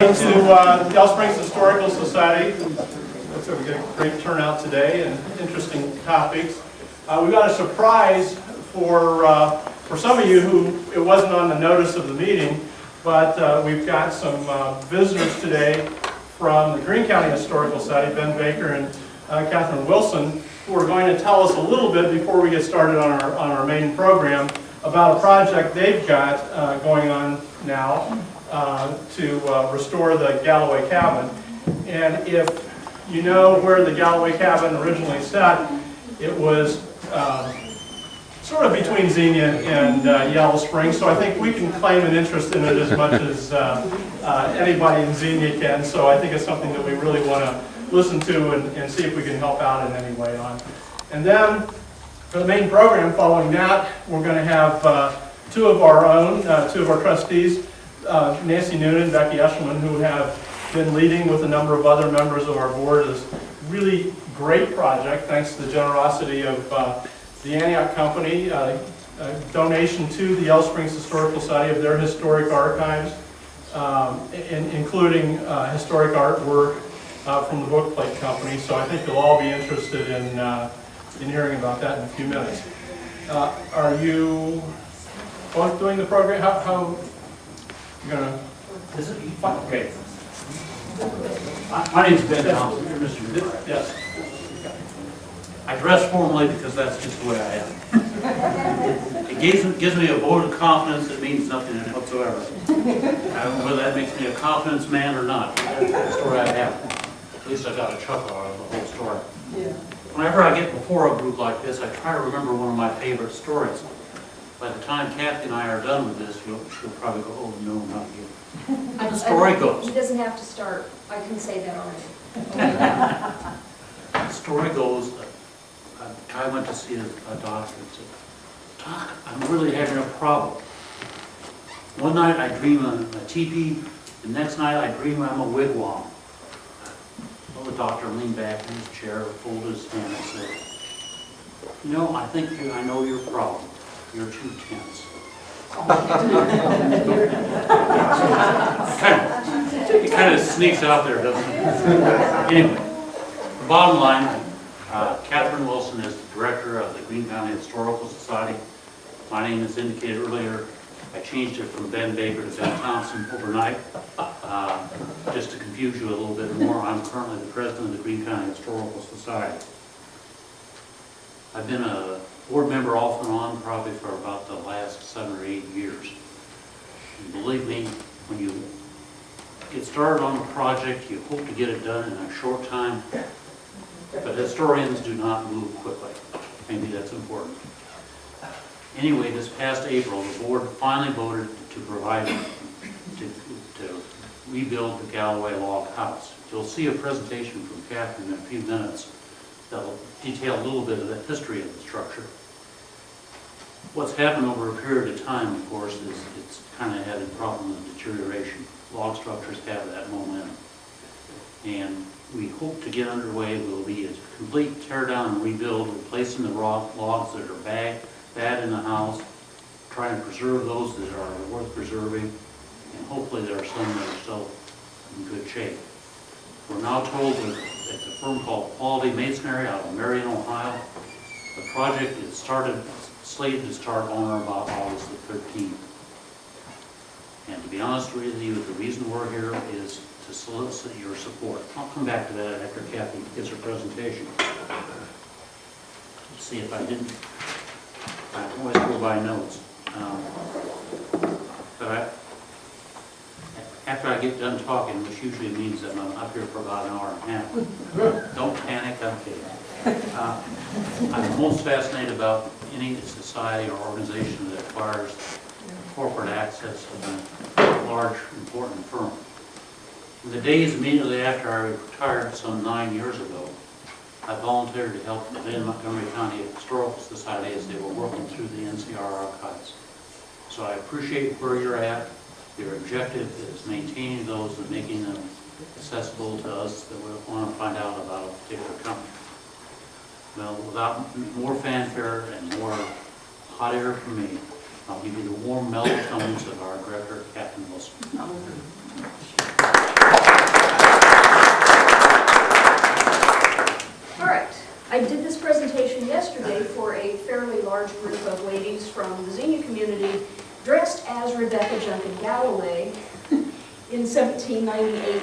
To Yellow Springs Historical Society. Looks like we get a great turnout today and interesting topics. We've got a surprise for some of you who it wasn't on the notice of the meeting, but we've got some visitors today from the Greene County Historical Society, Ben Baker and Catherine Wilson, who are going to tell us a little bit before we get started on our main program about a project they've got going on now to restore the Galloway Cabin. And if you know where the Galloway Cabin originally sat, it was sort of between Xenia and Yellow Springs, so I think we can claim an interest in it as much as anybody in Xenia can, so I think it's something that we really want to listen to and see if we can help out in any way on. And then, for the main program following that, we're going to have two of our own, two of our trustees, Nancy Noonan and Becky Eshelman, who have been leading with a number of other members of our board this really great project, thanks to the generosity of the Antioch Company, a donation to the Yellow Springs Historical Society of their historic archives, including historic artwork from the Bookplate Company. So I think you'll all be interested in hearing about that in a few minutes. Are you both doing the program? How you're gonna? Is it fun? Okay. My name is Ben Thompson. You're Mr. Yes. I dress formally because that's just the way I am. It gives me a vote of confidence that means nothing whatsoever. I don't know whether that makes me a confidence man or not. That's the story I have. At least I got a chuckle out of the whole story. Yeah. Whenever I get before a group like this, I try to remember one of my favorite stories. By the time Kathy and I are done with this, she'll probably go, oh no, not you. The story goes. He doesn't have to start. I can say that already. The story goes, a guy went to see a doctor and said, Doc, I'm really having a problem. One night I dream I'm a teepee, the next night I dream I'm a wigwam. Well, the doctor leaned back in his chair, folded his hand and said, you know, I think I know your problem. You're too tense. It kind of sneaks out there, doesn't it? Anyway, the bottom line, Catherine Wilson is the director of the Greene County Historical Society. My name, as indicated earlier, I changed it from Ben Baker to Ben Thompson overnight. Just to confuse you a little bit more, I'm currently the president of the Greene County Historical Society. I've been a board member off and on probably for about the last 7 or 8 years. And believe me, when you get started on a project, you hope to get it done in a short time, but historians do not move quickly. Maybe that's important. Anyway, this past April, the board finally voted to provide, to rebuild the Galloway log house. You'll see a presentation from Catherine in a few minutes that will detail a little bit of the history of the structure. What's happened over a period of time, of course, is it's kind of had a problem of deterioration. Log structures have that momentum. And we hope to get underway will be a complete tear down and rebuild, replacing the logs that are bad in the house, trying to preserve those that are worth preserving, and hopefully there are some that are still in good shape. We're now told that at the firm called Quality Masonry out of Marion, Ohio, the project is slated to start on or about August the 13th. And to be honest with you, the reason we're here is to solicit your support. I'll come back to that after Kathy gives her presentation. Let's see if I didn't. I always go by notes. After I get done talking, which usually means that I'm up here for about an hour and a half. Don't panic, I'm kidding. I'm most fascinated about any society or organization that acquires corporate access to a large, important firm. In the days immediately after I retired some 9 years ago, I volunteered to help the then Montgomery County Historical Society as they were working through the NCR archives. So I appreciate where you're at. Your objective is maintaining those and making them accessible to us that we want to find out about a particular company. Well, without more fanfare and more hot air from me, I'll give you the warm mellow tones of our director, Catherine Wilson. yesterday for a fairly large group of ladies from the Xenia community dressed as Rebecca Junkin Galloway in 1798,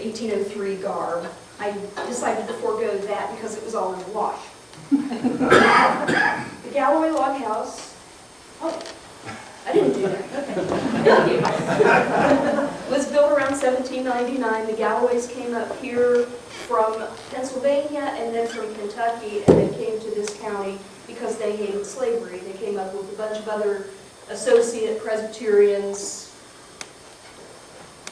1803 garb. I decided to forego that because it was all in the wash. The Galloway log house, oh, I didn't do that, okay. Was built around 1799. The Galloways came up here from Pennsylvania and then from Kentucky and then came to this county because they hated slavery. They came up with a bunch of other associate Presbyterians.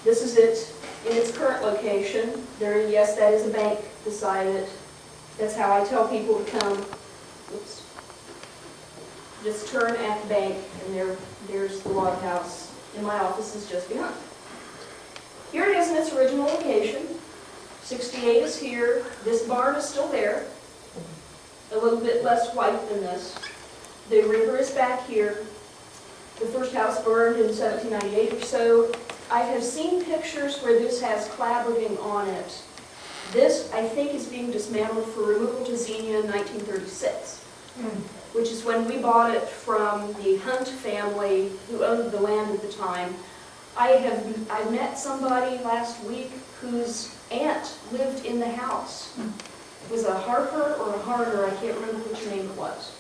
This is it in its current location. There, yes, that is a bank beside it. That's how I tell people to come. Oops. Just turn at the bank, and there's the log house. And my office is just behind. Here it is in its original location. 68 is here. This barn is still there. A little bit less white than this. The river is back here. The first house burned in 1798 or so. I have seen pictures where this has clapboarding on it. This, I think, is being dismantled for removal to Xenia in 1936, which is when we bought it from the Hunt family who owned the land at the time. I met somebody last week whose aunt lived in the house. It was a Harper or a Harder, I can't remember which name it was.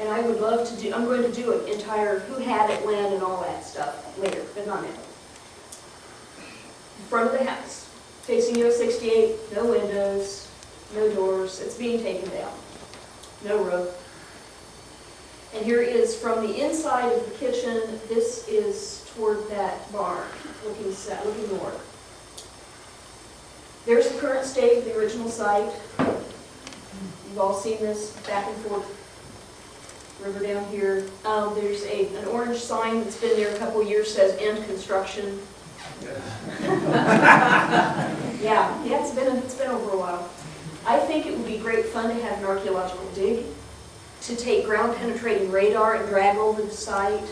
And I would love to do, I'm going to do an entire who had it land and all that stuff later, but not now. In front of the house, facing US 68, no windows, no doors, it's being taken down. No roof. And here is from the inside of the kitchen, this is toward that barn, looking north. There's the current state of the original site. You've all seen this back and forth. River down here. There's an orange sign that's been there a couple of years, says end construction. Yeah, it's been over a while. I think it would be great fun to have an archaeological dig, to take ground penetrating radar and drag over the site.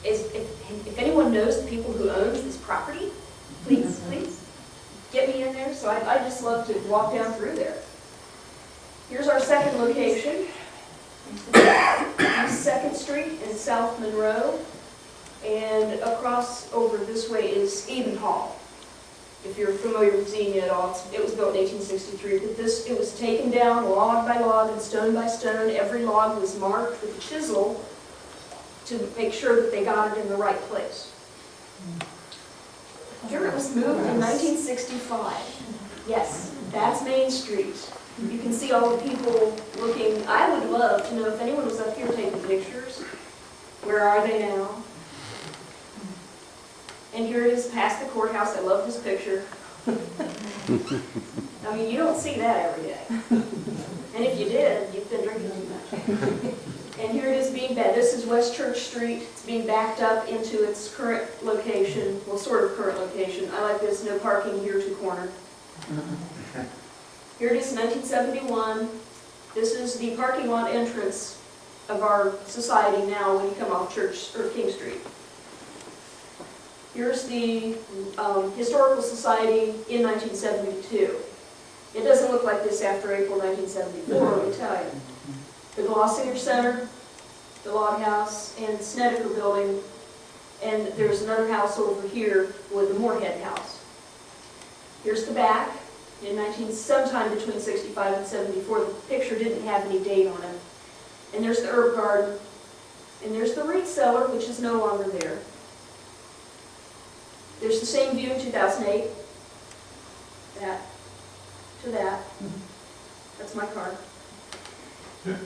If anyone knows the people who own this property, please get me in there. So I just love to walk down through there. Here's our second location. East 2nd Street in South Monroe, and across over this way is Eden Hall. If you're familiar with Xenia at all, it was built in 1863, but it was taken down log by log and stone by stone. Every log was marked with a chisel to make sure that they got it in the right place. Here it was moved in 1965. Yes, that's Main Street. You can see all the people looking. I would love to know if anyone was up here taking pictures. Where are they now? And here it is past the courthouse. I love this picture. I mean, you don't see that every day. And if you did, you've been drinking too much. And here it is being back. This is West Church Street. It's being backed up into its current location. Well, sort of current location. I like this, no parking here to corner. Here it is, 1971. This is the parking lot entrance of our society now when you come off Church or King Street. Here's the Historical Society in 1972. It doesn't look like this after April 1974, let me tell you. The Glossinger Center, the Log House, and the Snedeker Building, and there's another house over here with the Moorhead House. Here's the back. Sometime between 65 and 74, the picture didn't have any date on it. And there's the herb garden. And there's the reed cellar, which is no longer there. There's the same view in 2008. That to that. That's my car. An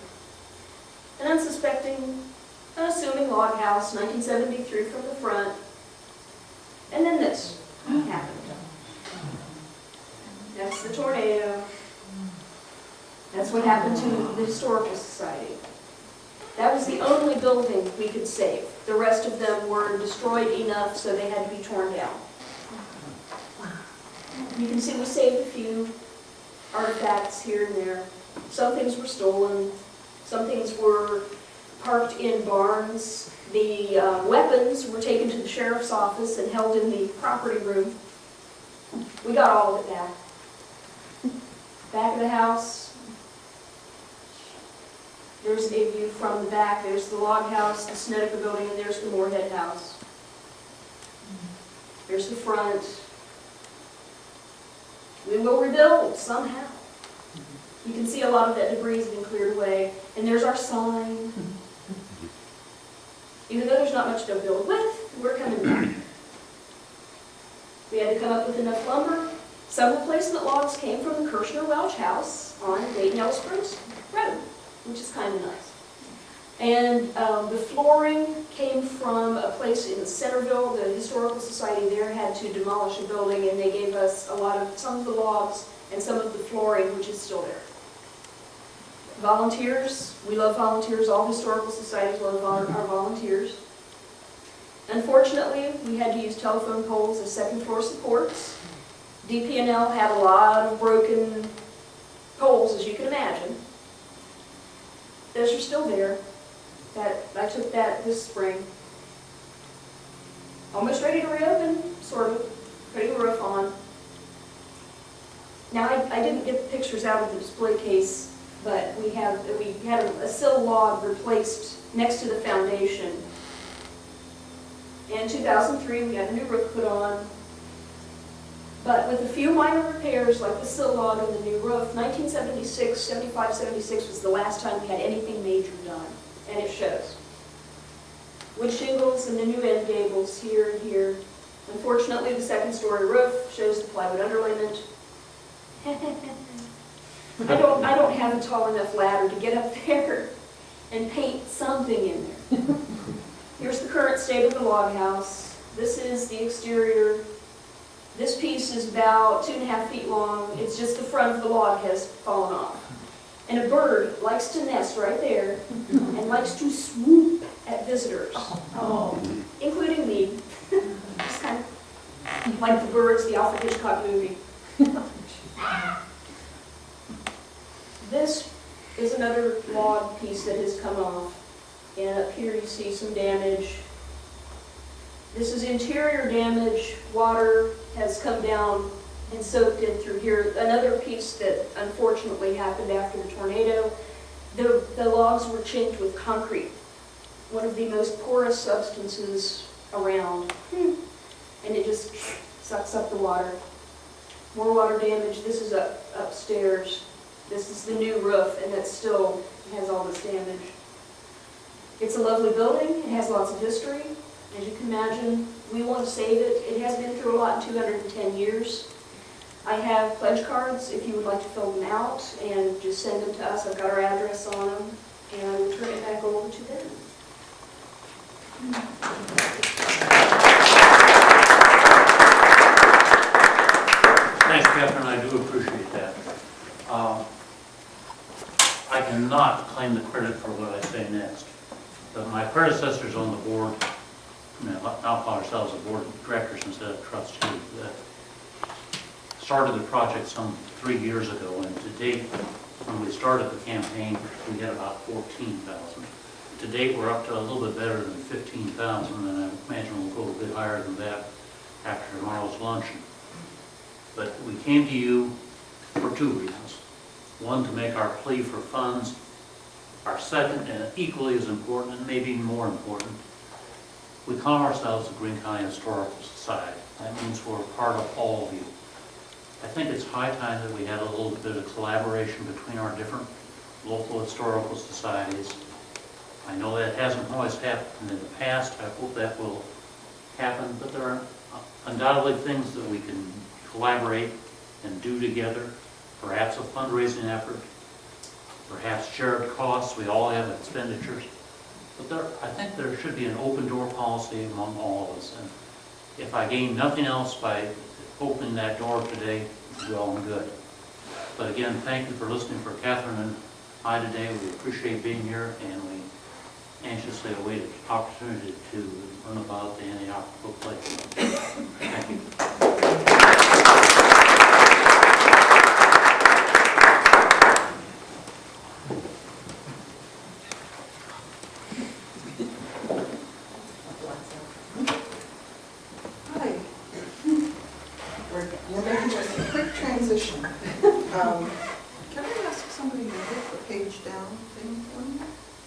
unsuspecting, unassuming log house, 1973 from the front. And then this happened. That's the tornado. That's what happened to the Historical Society. That was the only building we could save. The rest of them were destroyed enough so they had to be torn down. You can see we saved a few artifacts here and there. Some things were stolen. Some things were parked in barns. The weapons were taken to the sheriff's office and held in the property room. We got all of it back. Back of the house. There's a view from the back. There's the log house, the Snedeker building, and there's the Moorhead house. There's the front. We will rebuild somehow. You can see a lot of that debris has been cleared away. And there's our sign. Even though there's not much to build with, we're coming back. We had to come up with enough lumber. Some replacement logs came from the Kirshner Welch house on Dayton Yellow Springs Road, which is kind of nice. And the flooring came from a place in Centerville. The Historical Society there had to demolish a building, and they gave us some of the logs and some of the flooring, which is still there. Volunteers, we love volunteers. All historical societies love our volunteers. Unfortunately, we had to use telephone poles as second floor supports. DP&L had a lot of broken poles, as you can imagine. Those are still there. I took that this spring. Almost ready to reopen, sort of. Putting the roof on. Now, I didn't get the pictures out of the display case, but we had a sill log replaced next to the foundation. In 2003, we had a new roof put on. But with a few minor repairs, like the sill log and the new roof, 1976, 75, 76 was the last time we had anything major done. And it shows. Wood shingles and the new end gables here and here. Unfortunately, the second story roof shows the plywood underlayment. I don't have a tall enough ladder to get up there and paint something in there. Here's the current state of the log house. This is the exterior. This piece is about 2.5 feet long. It's just the front of the log has fallen off. And a bird likes to nest right there and likes to swoop at visitors, including me. Just kind of like the birds, the Alfred Hitchcock movie. This is another log piece that has come off. And up here you see some damage. This is interior damage. Water has come down and soaked in through here. Another piece that unfortunately happened after the tornado, the logs were chinked with concrete, one of the most porous substances around, and it just sucks up the water. More water damage. This is upstairs. This is the new roof, and that still has all this damage. It's a lovely building. It has lots of history. As you can imagine, we want to save it. It has been through a lot in 210 years. I have pledge cards if you would like to fill them out and just send them to us. I've got our address on them, and I will turn it back over to them. Thanks, Catherine. I do appreciate that. I cannot claim the credit for what I say next, but my predecessors on the board, now call ourselves a board of directors instead of trustees, started the project some 3 years ago, and to date, when we started the campaign, we had about 14,000. To date, we're up to a little bit better than 15,000, and I imagine we'll go a bit higher than that after tomorrow's luncheon. But we came to you for 2 reasons. One, to make our plea for funds. Our second, and equally as important, and maybe more important, we call ourselves the Greene County Historical Society. That means we're part of all of you. I think it's high time that we had a little bit of collaboration between our different local historical societies. I know that hasn't always happened in the past. I hope that will happen, but there are undoubtedly things that we can collaborate and do together. Perhaps a fundraising effort, perhaps shared costs. We all have expenditures. But I think there should be an open door policy among all of us. And if I gain nothing else by opening that door today, well and good. But again, thank you for listening for Catherine and I today. We appreciate being here, and we anxiously await an opportunity to learn about the HistoryBookplate. Thank you. We're making a quick transition. Can I ask somebody to hit the page down thing for me?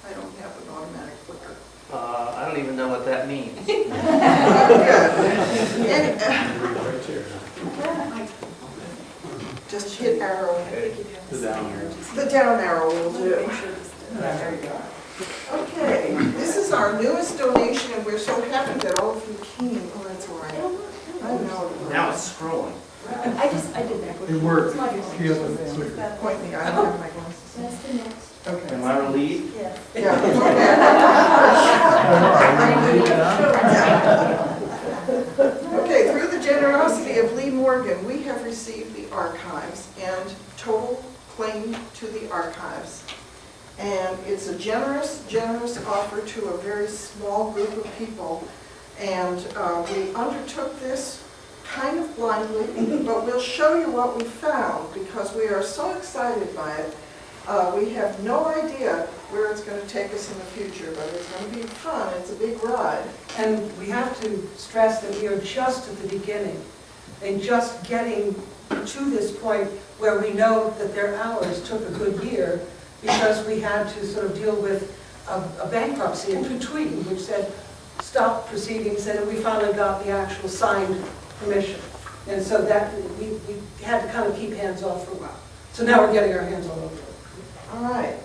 I don't have an automatic clicker. I don't even know what that means. Good. And, just hit arrow. The down arrow will do. There you go. Okay, this is our newest donation, and we're so happy that all of you came. Oh, that's all right. I know. Now it's scrolling. I did that. It worked. It's my fault. Point me, I don't have my glasses. That's the next. Okay. Am I relieved? Yes. Yeah. Okay, through the generosity of Lee Morgan, we have received the archives and total claim to the archives. And it's a generous, generous offer to a very small group of people. And we undertook this kind of blindly, but we'll show you what we found because we are so excited by it. We have no idea where it's going to take us in the future, but it's going to be fun. It's a big ride. And we have to stress that we are just at the beginning and just getting to this point where we know that their hours took a good year because we had to sort of deal with a bankruptcy in Tweeting, which said stop proceedings, and we finally got the actual signed permission. And so that we had to kind of keep hands off for a while. So now we're getting our hands all over it. All right.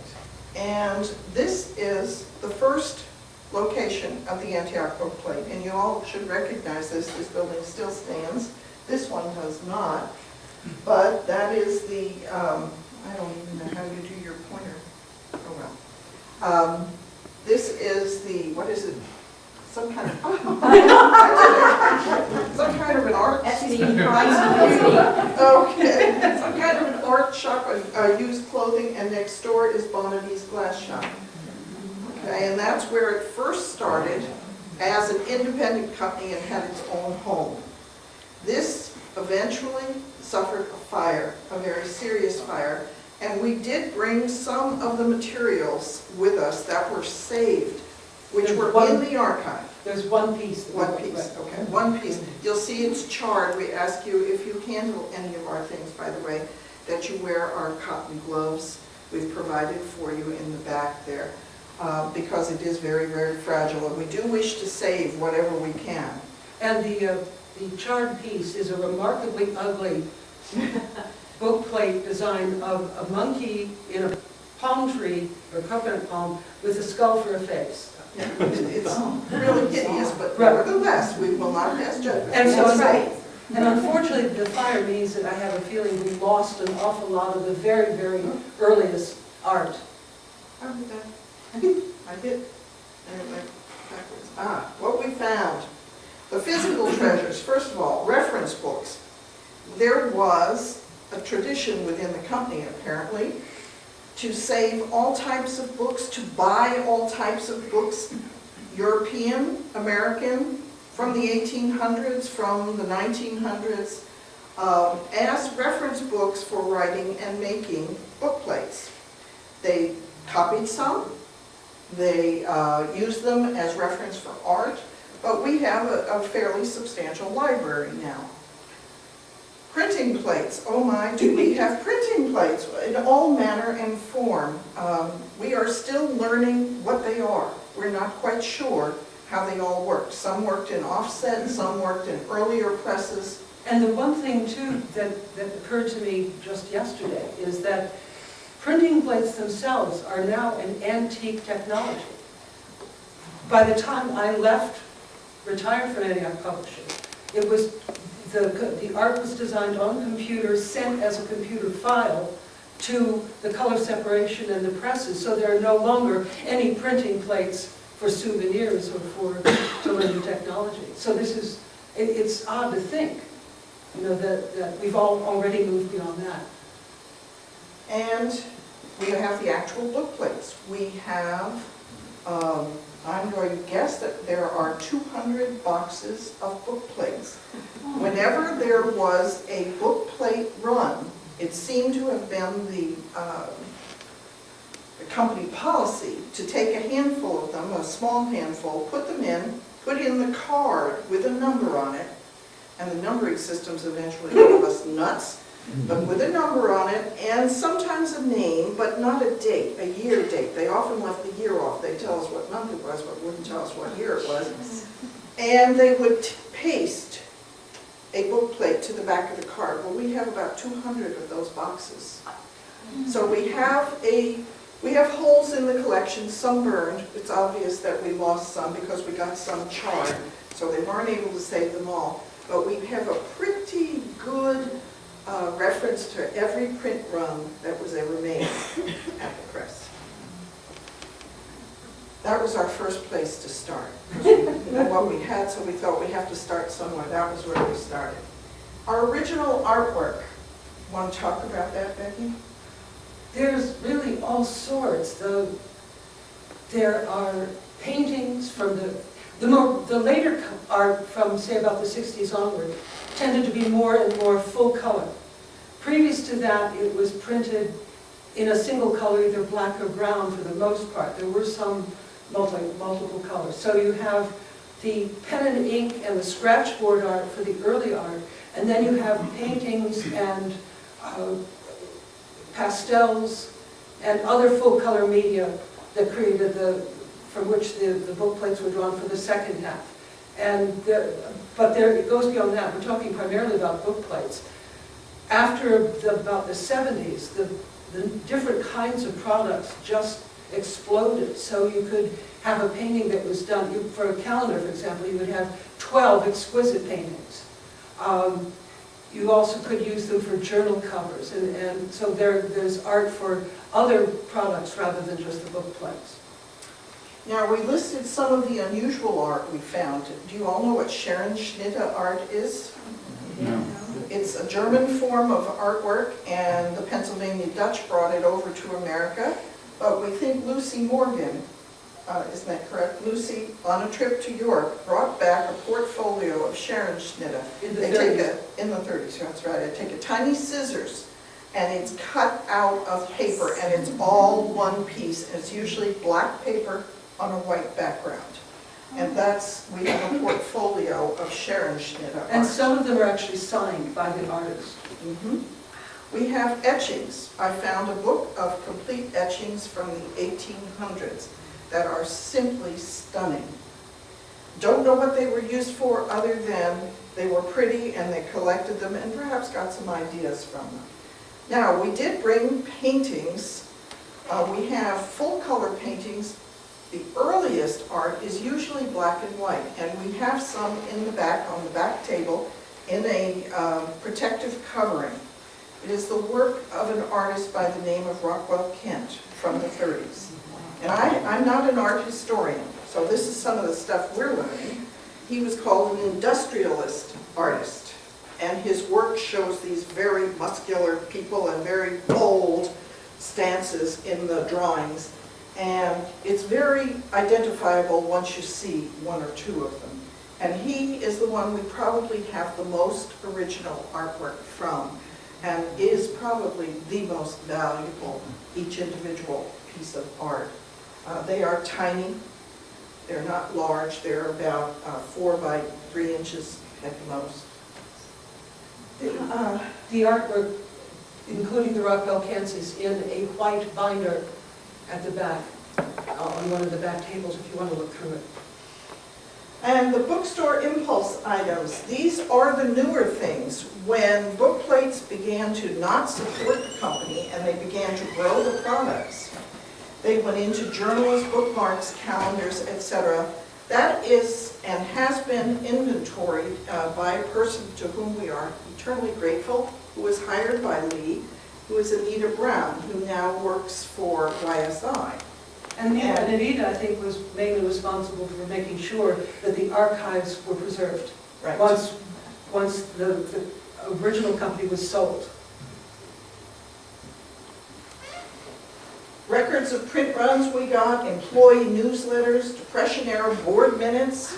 And this is the first location of the Antioch Book Plate. And you all should recognize this. This building still stands. This one does not. But that is the, I don't even know how you do your pointer. Oh well. This is the, what is it? Some kind of, some kind of an art. Etsy. Okay, some kind of an art shop, used clothing, and next door is Bonady's Glass Shop. Okay, and that's where it first started as an independent company and had its own home. This eventually suffered a fire, a very serious fire, and we did bring some of the materials with us that were saved, which were in the archive. There's one piece. One piece, okay, one piece. You'll see it's charred. We ask you, if you handle any of our things, by the way, that you wear our cotton gloves. We've provided for you in the back there, because it is very, very fragile, and we do wish to save whatever we can. And the charred piece is a remarkably ugly book plate design of a monkey in a palm tree, or coconut palm, with a skull for a face. Yeah, it's really hideous, but nevertheless, we will not pass judgment. And so, That's right. and unfortunately, the fire means that I have a feeling we lost an awful lot of the very, very earliest art. How did that? I did. There it went backwards. What we found. The physical treasures. First of all, reference books. There was a tradition within the company, apparently, to save all types of books, to buy all types of books, European, American, from the 1800s, from the 1900s, as reference books for writing and making book plates. They copied some, they used them as reference for art, but we have a fairly substantial library now. Printing plates, oh my, do we have printing plates in all manner and form. We are still learning what they are. We're not quite sure how they all work. Some worked in offset, some worked in earlier presses. And the one thing, too, that occurred to me just yesterday is that printing plates themselves are now an antique technology. By the time I retired from Antioch Publishing, it was the art was designed on computer, sent as a computer file to the color separation and the presses, so there are no longer any printing plates for souvenirs or to learn new technology. So this is, it's odd to think, you know, that we've all already moved beyond that. And we have the actual book plates. We have, I'm going to guess that there are 200 boxes of book plates. Whenever there was a book plate run, it seemed to have been the company policy to take a handful of them, a small handful, put them in, put in the card with a number on it, and the numbering systems eventually drove us nuts. but with a number on it, and sometimes a name, but not a date, a year date. They often left the year off. They'd tell us what month it was, but wouldn't tell us what year it was. And they would paste a book plate to the back of the card. Well, we have about 200 of those boxes. So we have holes in the collection, some burned. It's obvious that we lost some because we got some charred, so they weren't able to save them all. But we have a pretty good reference to every print run that was ever made at the press. That was our first place to start. We know what we had, so we thought we have to start somewhere. That was where we started. Our original artwork. Want to talk about that, Becky? There's really all sorts. There are paintings from the later art from, say, about the 60s onward tended to be more and more full color. Previous to that, it was printed in a single color, either black or brown for the most part. There were some multiple colors. So you have the pen and ink and the scratchboard art for the early art, and then you have paintings and pastels and other full color media that created from which the book plates were drawn for the second half. But it goes beyond that. We're talking primarily about book plates. After about the 70s, the different kinds of products just exploded. So you could have a painting that was done, for a calendar, for example, you would have 12 exquisite paintings. You also could use them for journal covers, and so there's art for other products rather than just the book plates. Now, we listed some of the unusual art we found. Do you all know what Scherenschnitte art is? No. It's a German form of artwork, and the Pennsylvania Dutch brought it over to America. But we think Lucy Morgan, isn't that correct? Lucy, on a trip to Europe, brought back a portfolio of Scherenschnitte. In the 30s. In the 30s, that's right. They take a tiny scissors, and it's cut out of paper, and it's all one piece. And it's usually black paper on a white background. And we have a portfolio of Scherenschnitte art. And some of them are actually signed by the artist. Mm-hmm. We have etchings. I found a book of complete etchings from the 1800s that are simply stunning. Don't know what they were used for other than they were pretty and they collected them and perhaps got some ideas from them. Now, we did bring paintings. We have full color paintings. The earliest art is usually black and white, and we have some in the back, on the back table, in a protective covering. It is the work of an artist by the name of Rockwell Kent from the 30s. And I'm not an art historian, so this is some of the stuff we're learning. He was called an industrialist artist, and his work shows these very muscular people and very bold stances in the drawings. And it's very identifiable once you see one or two of them. And he is the one we probably have the most original artwork from, and is probably the most valuable, each individual piece of art. They are tiny, they're not large, they're about 4 by 3 inches at the most. The artwork, including the Rockwell Kents, is in a white binder at the back, on one of the back tables if you want to look through it. And the bookstore impulse items, these are the newer things. When book plates began to not support the company and they began to grow the products, they went into journals, bookmarks, calendars, etc. That is and has been inventoried by a person to whom we are eternally grateful, who was hired by Lee, who is Anita Brown, who now works for YSI. And Anita, I think, was mainly responsible for making sure that the archives were preserved. Right. Once the original company was sold. Records of print runs we got, employee newsletters, Depression-era board minutes,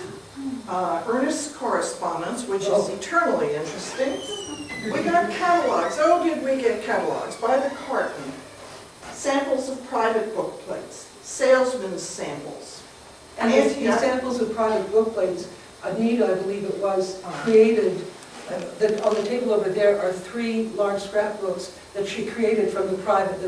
earnest correspondence, which is eternally interesting. We got catalogs. Oh, did we get catalogs? By the carton. Samples of private book plates. Salesmen's samples. And these samples of private book plates, Anita, I believe it was, created On the table over there are 3 large scrapbooks that she created from the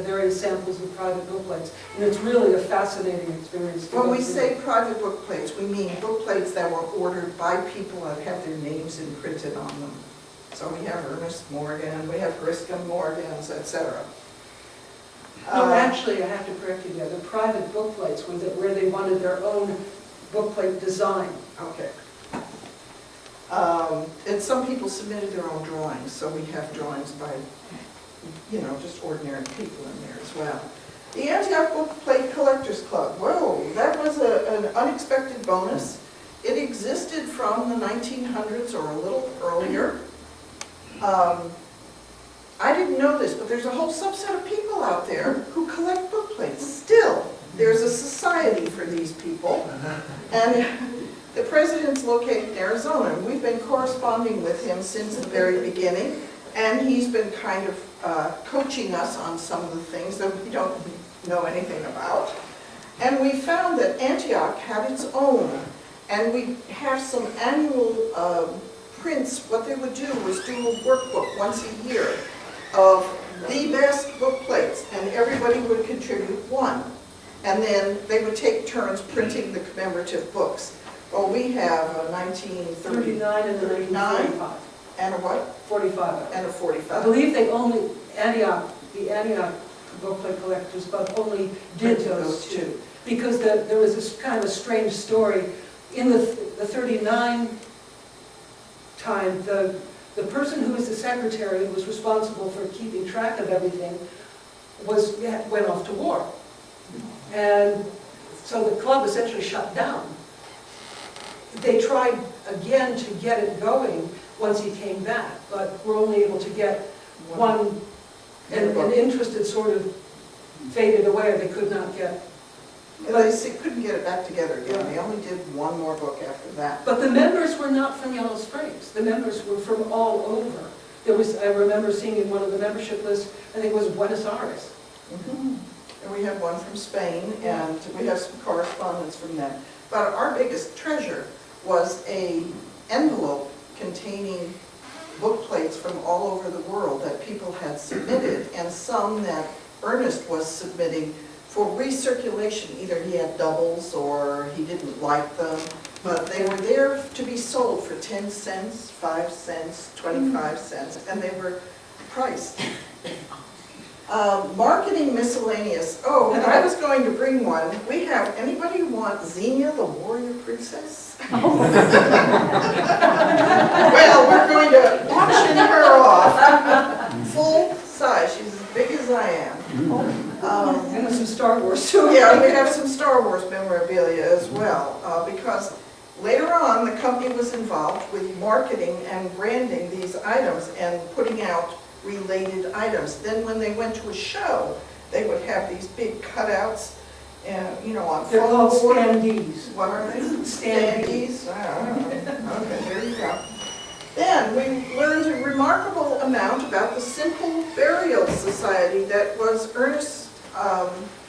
various samples of private book plates. And it's really a fascinating experience. to When go we through. say private book plates, we mean book plates that were ordered by people that have their names imprinted on them. So we have Ernest Morgan, we have Griscom Morgans, etc. No, actually, I have to correct you there. The private book plates were where they wanted their own book plate design. Okay. And some people submitted their own drawings, so we have drawings by, just ordinary people in there as well. The Antioch Book Plate Collectors Club, whoa, that was an unexpected bonus. It existed from the 1900s or a little earlier. I didn't know this, but there's a whole subset of people out there who collect book plates. Still, there's a society for these people. And the president's located in Arizona, and we've been corresponding with him since the very beginning, and he's been kind of coaching us on some of the things that we don't know anything about. And we found that Antioch had its own, and we have some annual prints. What they would do was do a workbook once a year of the best book plates, and everybody would contribute one. And then they would take turns printing the commemorative books. Well, we have a 39 and a 1945. and a what? 45. And a I 45. believe the Antioch book plate collectors club only did those two. Because there was this kind of a strange story. In the 39 time, the person who was the secretary, who was responsible for keeping track of everything, went off to war. And so the club essentially shut down. They tried again to get it going once he came back, but were only able to get one, and interest had sort of faded away, or they could not get. They couldn't get it back together again. They only did one more book after that. But the members were not from Yellow Springs. The members were from all over. I remember seeing in one of the membership lists, I think it was Buenos Aires. Mhm. And we have one from Spain, and we have some correspondence from them. But our biggest treasure was an envelope containing book plates from all over the world that people had submitted, and some that Ernest was submitting for recirculation. Either he had doubles or he didn't like them, but they were there to be sold for 10 cents, 5 cents, 25 cents, and they were priced. Marketing miscellaneous. Oh, and I was going to bring one. We have, anybody want Xenia, the warrior princess? Well, we're going to auction her off. Full size. She's as big as I am. And some Star Wars too. Yeah, we have some Star Wars memorabilia as well, because later on the company was involved with marketing and branding these items and putting out related items. Then when they went to a show, they would have these big cutouts, and on They're called foam board. standees. What are they? Standees. Okay, there you go. Then we learned a remarkable amount about the Simple Burial Society that was Ernest's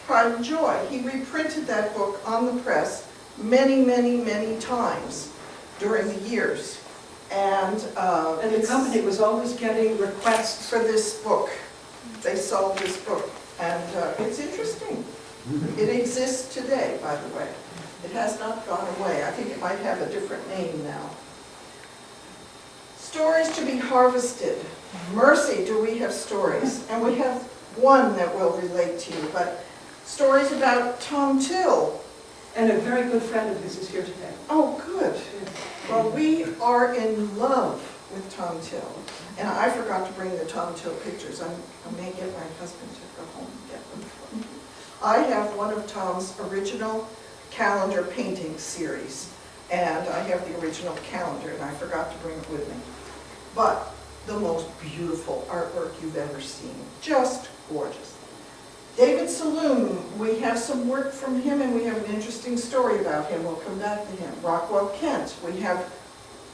pride and joy. He reprinted that book on the press many, many, many times during the years. And the company was always getting requests. for this book. They sold this book, and it's interesting. It exists today, by the way. It has not gone away. I think it might have a different name now. Stories to be harvested. Mercy, do we have stories? And we have one that will relate to you, but stories about Tom Till. And a very good friend of his is here today. Oh, good. Well, we are in love with Tom Till. And I forgot to bring the Tom Till pictures. I may get my husband to go home and get them for me. I have one of Tom's original calendar painting series. And I have the original calendar, and I forgot to bring it with me. But the most beautiful artwork you've ever seen. Just gorgeous. David Saloon, we have some work from him, and we have an interesting story about him. We'll come back to him. Rockwell Kent, we have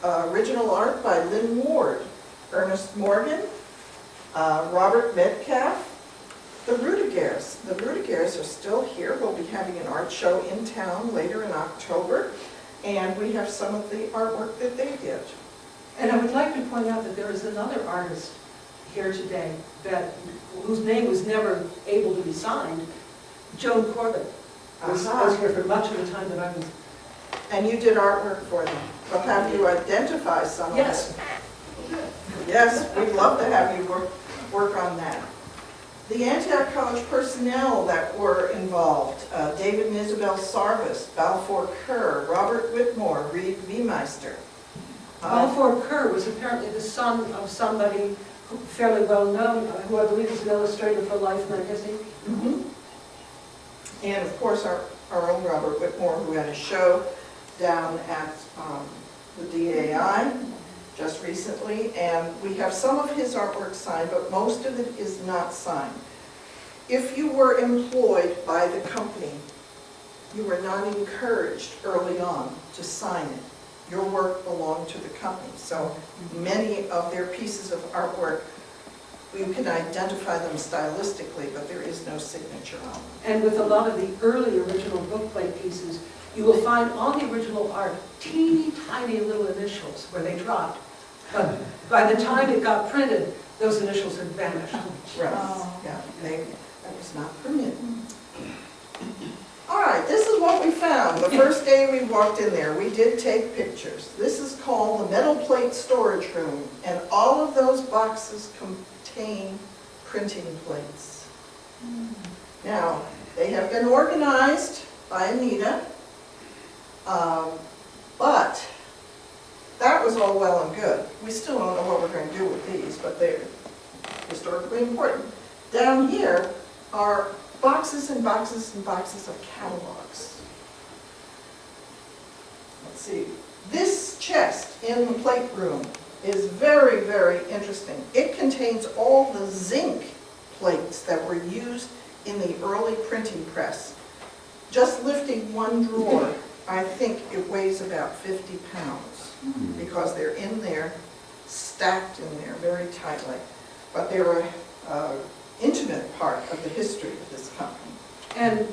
original art by Lynn Ward. Ernest Morgan, Robert Metcalf, the Rudigers. The Rudigers are still here. We'll be having an art show in town later in October, and we have some of the artwork that they did. And I would like to point out that there is another artist here today whose name was never able to be signed, Joan Corbett. Was here for much of the time that I was. And you did artwork for them. We'll have you identify some of Yes. it. Yes, we'd love to have you work on that. The Antioch College personnel that were involved, David and Isabel Sarvis, Balfour Kerr, Robert Whitmore, Reed Viemeister. Balfour Kerr was apparently the son of somebody fairly well known, who I believe is an illustrator for Life magazine. Mhm. And of course, our own Robert Whitmore, who had a show down at the DAI just recently, and we have some of his artwork signed, but most of it is not signed. If you were employed by the company, you were not encouraged early on to sign it. Your work belonged to the company, so many of their pieces of artwork, you can identify them stylistically, but there is no signature on them. And with a lot of the early original bookplate pieces, you will find on the original art teeny tiny little initials where they dropped. But by the time it got printed, those initials had vanished. Right, yeah, that was not permitted. All right, this is what we found. The first day we walked in there, we did take pictures. This is called the metal plate storage room, and all of those boxes contain printing plates. Now, they have been organized by Anita, but that was all well and good. We still don't know what we're going to do with these, but they're historically important. Down here are boxes and boxes and boxes of catalogs. Let's see. This chest in the plate room is very, very interesting. It contains all the zinc plates that were used in the early printing press. Just lifting one drawer, I think it weighs about 50 pounds because they're in there, stacked in there very tightly. But they're an intimate part of the history of this company. And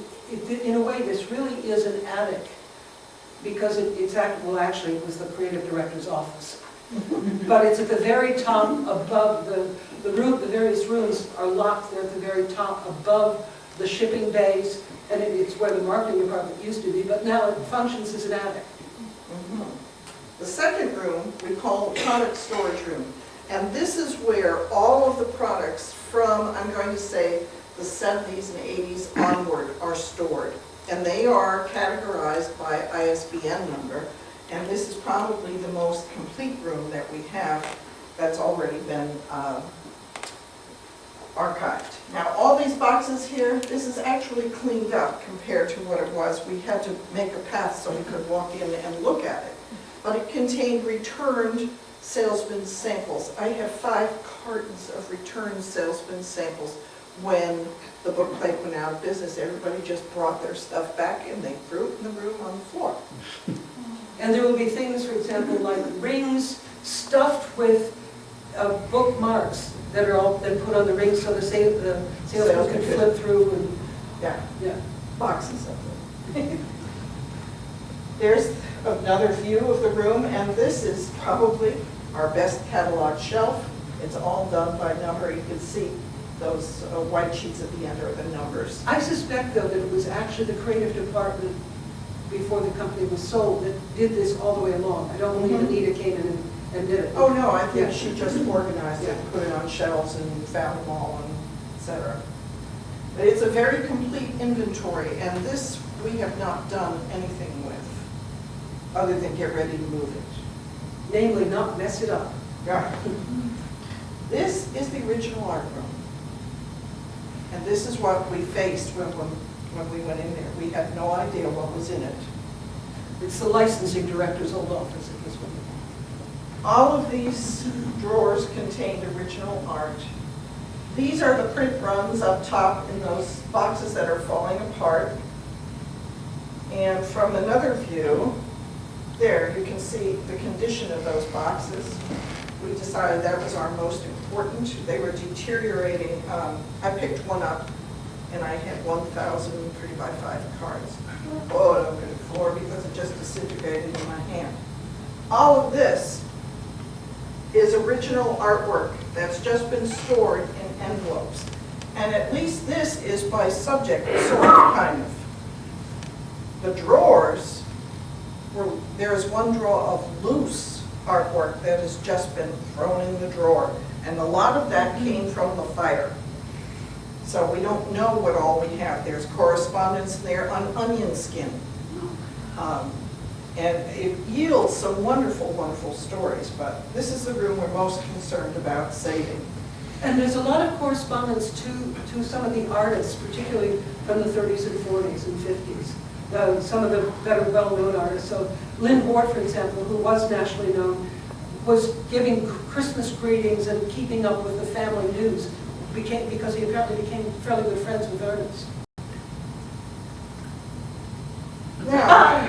in a way, this really is an attic, because it was the creative director's office. But it's at the very top above the room. The various rooms are locked. They're at the very top above the shipping bays, and it's where the marketing department used to be, but now it functions as an attic. The second room we call the product storage room. And this is where all of the products from, I'm going to say, the 70s and 80s onward are stored. And they are categorized by ISBN number. And this is probably the most complete room that we have that's already been archived. Now, all these boxes here, this is actually cleaned up compared to what it was. We had to make a path so we could walk in and look at it. But it contained returned salesman samples. I have 5 cartons of returned salesman samples. When the bookplate went out of business, everybody just brought their stuff back and they threw it in the room on the floor. And there will be things, for example, like rings stuffed with bookmarks that are all been put on the rings so the salesman can flip through and Yeah, boxes of them. There's another view of the room, and this is probably our best catalog shelf. It's all done by number. You can see those white sheets at the end are the numbers. I suspect, though, that it was actually the creative department before the company was sold that did this all the way along. I don't believe Anita came in and did it. Oh, no, I think she just organized it, put it on shelves and found them all, and et cetera. But it's a very complete inventory, and this we have not done anything with, other than get ready to move it. Namely, not mess it up. Right. This is the original art room. And this is what we faced when we went in there. We had no idea what was in it. It's the licensing director's old office at this one. All of these drawers contained original art. These are the print runs up top in those boxes that are falling apart. And from another view, there you can see the condition of those boxes. We decided that was our most important. They were deteriorating. I picked one up and I had 1,000 3x5 cards. Oh, it over the floor because it just disintegrated in my hand. All of this is original artwork that's just been stored in envelopes. And at least this is by subject, sort of, kind of. The drawers, there is one drawer of loose artwork that has just been thrown in the drawer. And a lot of that came from the fire. So we don't know what all we have. There's correspondence there on onion skin. And it yields some wonderful, wonderful stories, but this is the room we're most concerned about saving. And there's a lot of correspondence to some of the artists, particularly from the 30s and 40s and 50s. Some of the better well-known artists. So Lynn Hoare, for example, who was nationally known, was giving Christmas greetings and keeping up with the family news because he apparently became fairly good friends with artists. Now,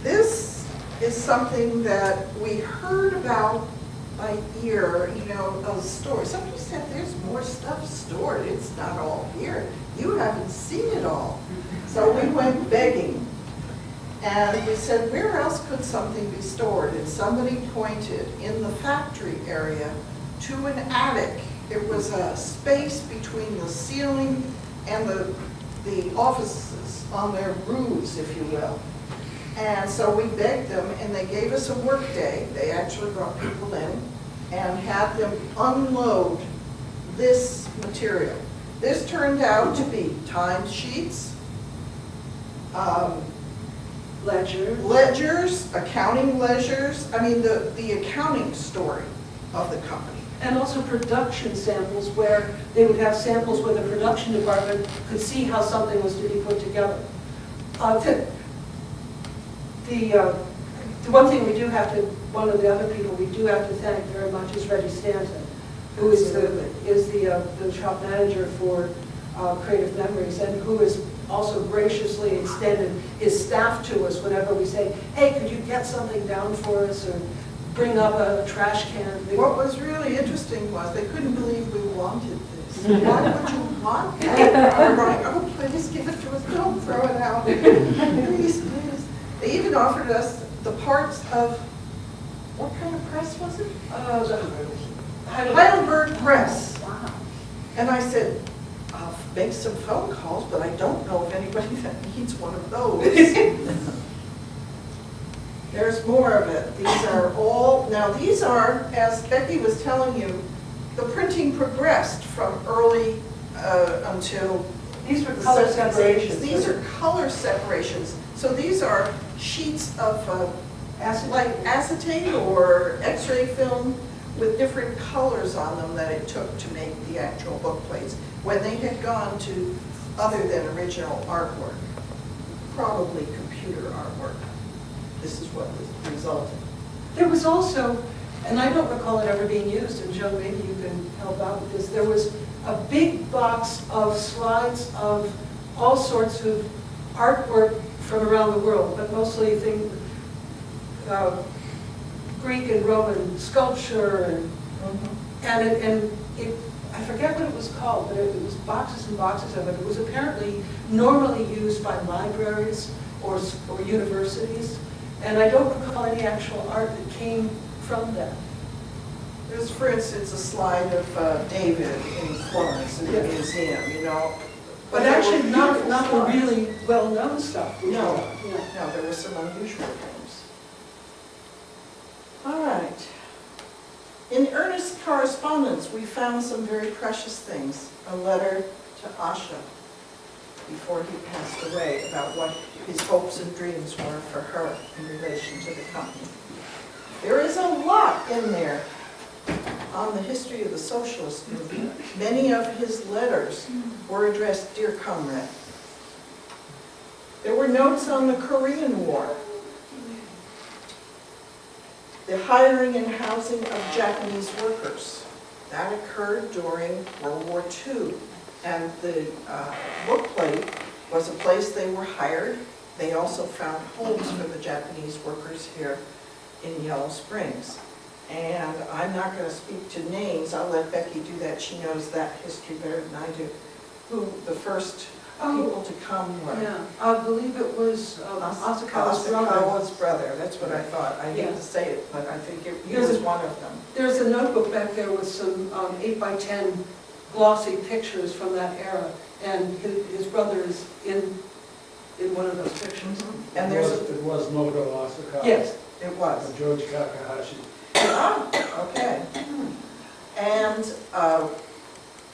this is something that we heard about by ear, you know, a story. Somebody said there's more stuff stored. It's not all here. You haven't seen it all. So we went begging. And we said, where else could something be stored? And somebody pointed in the factory area to an attic. It was a space between the ceiling and the offices on their roofs, if you will. And so we begged them, and they gave us a work day. They actually brought people in and had them unload this material. This turned out to be timesheets, ledgers, accounting ledgers. I mean, the accounting story of the company. And also production samples where they would have samples where the production department could see how something was to be put together. The one thing we do have to, one of the other people we do have to thank very much is Reggie Stanton, who is the shop manager for Creative Memories, and who has also graciously extended his staff to us whenever we say, hey, could you get something down for us, or bring up a trash can. What was really interesting was they couldn't believe we wanted this. Why would you want that? We're going, oh, please give it to us. Don't throw it out. Please, please. They even offered us the parts of, what kind of press was it? The Heidelberg press. Wow. And I said, I'll make some phone calls, but I don't know of anybody that needs one of those. There's more of it. These are all, now these are, as Becky was telling you, the printing progressed from early until These were the color 70s. separations. These are color separations. So these are sheets of like acetate or x-ray film with different colors on them that it took to make the actual book plates when they had gone to other than original artwork, probably computer artwork. This is what was resulted. There was also, and I don't recall it ever being used, and Joe, maybe you can help out with this, there was a big box of slides of all sorts of artwork from around the world, but mostly Greek and Roman sculpture, and I forget what it was called, but it was boxes and boxes of it. It was apparently normally used by libraries or universities, and I don't recall any actual art that came from that. There's, for instance, a slide of David in Florence in the museum, you know. But there actually were not beautiful the slides. really well-known stuff. No. Yeah. No, there were some unusual things. All right. In Ernest's correspondence, we found some very precious things. A letter to Asha before he passed away about what his hopes and dreams were for her in relation to the company. There is a lot in there on the history of the socialist movement. Many of his letters were addressed, Dear Comrade. There were notes on the Korean War, the hiring and housing of Japanese workers. That occurred during World War II. And the book plate was a place they were hired. They also found homes for the Japanese workers here in Yellow Springs. And I'm not going to speak to names. I'll let Becky do that. She knows that history better than I do. Who the first people to come were. Yeah, I believe it was Asakawa's brother. Asakawa's brother, that's what I thought. I hate Yeah. to say it, but I think he There's was a- one of them. There's a notebook back there with some 8x10 glossy pictures from that era, and his brother is in one of those pictures. And there's, It was Moto Asakawa. Yes, it was. And George Kakahashi. Ah, okay. And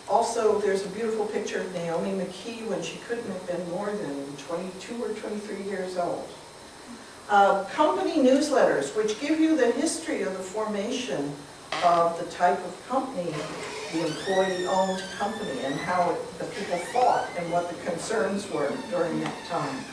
also, there's a beautiful picture of Naomi McKee when she couldn't have been more than 22 or 23 years old. Company newsletters, which give you the history of the formation of the type of company, the employee-owned company, and how the people thought and what the concerns were during that time.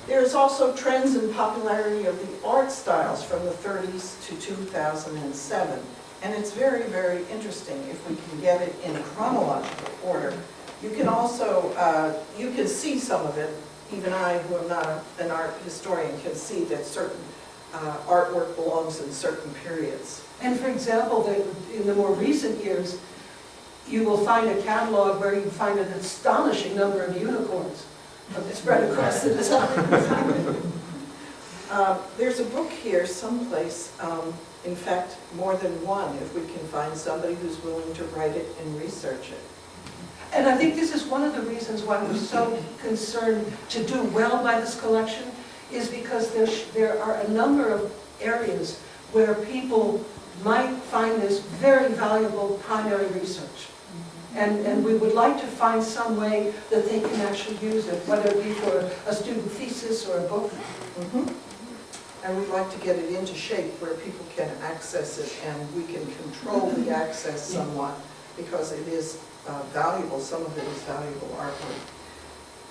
There's also trends and popularity of the art styles from the 30s to 2007. And it's very, very interesting if we can get it in chronological order. You can also, you can see some of it. Even I, who am not an art historian, can see that certain artwork belongs in certain periods. and for example, in the more recent years, you will find a catalog where you find an astonishing number of unicorns spread across the design. There's a book here someplace, in fact, more than one, if we can find somebody who's willing to write it and research it. And I think this is one of the reasons why we're so concerned to do well by this collection, is because there are a number of areas where people might find this very valuable primary research. And we would like to find some way that they can actually use it, whether it be for a student thesis or a book. Mhm. And we'd like to get it into shape where people can access it and we can control the access somewhat, because it is valuable, some of it is valuable artwork.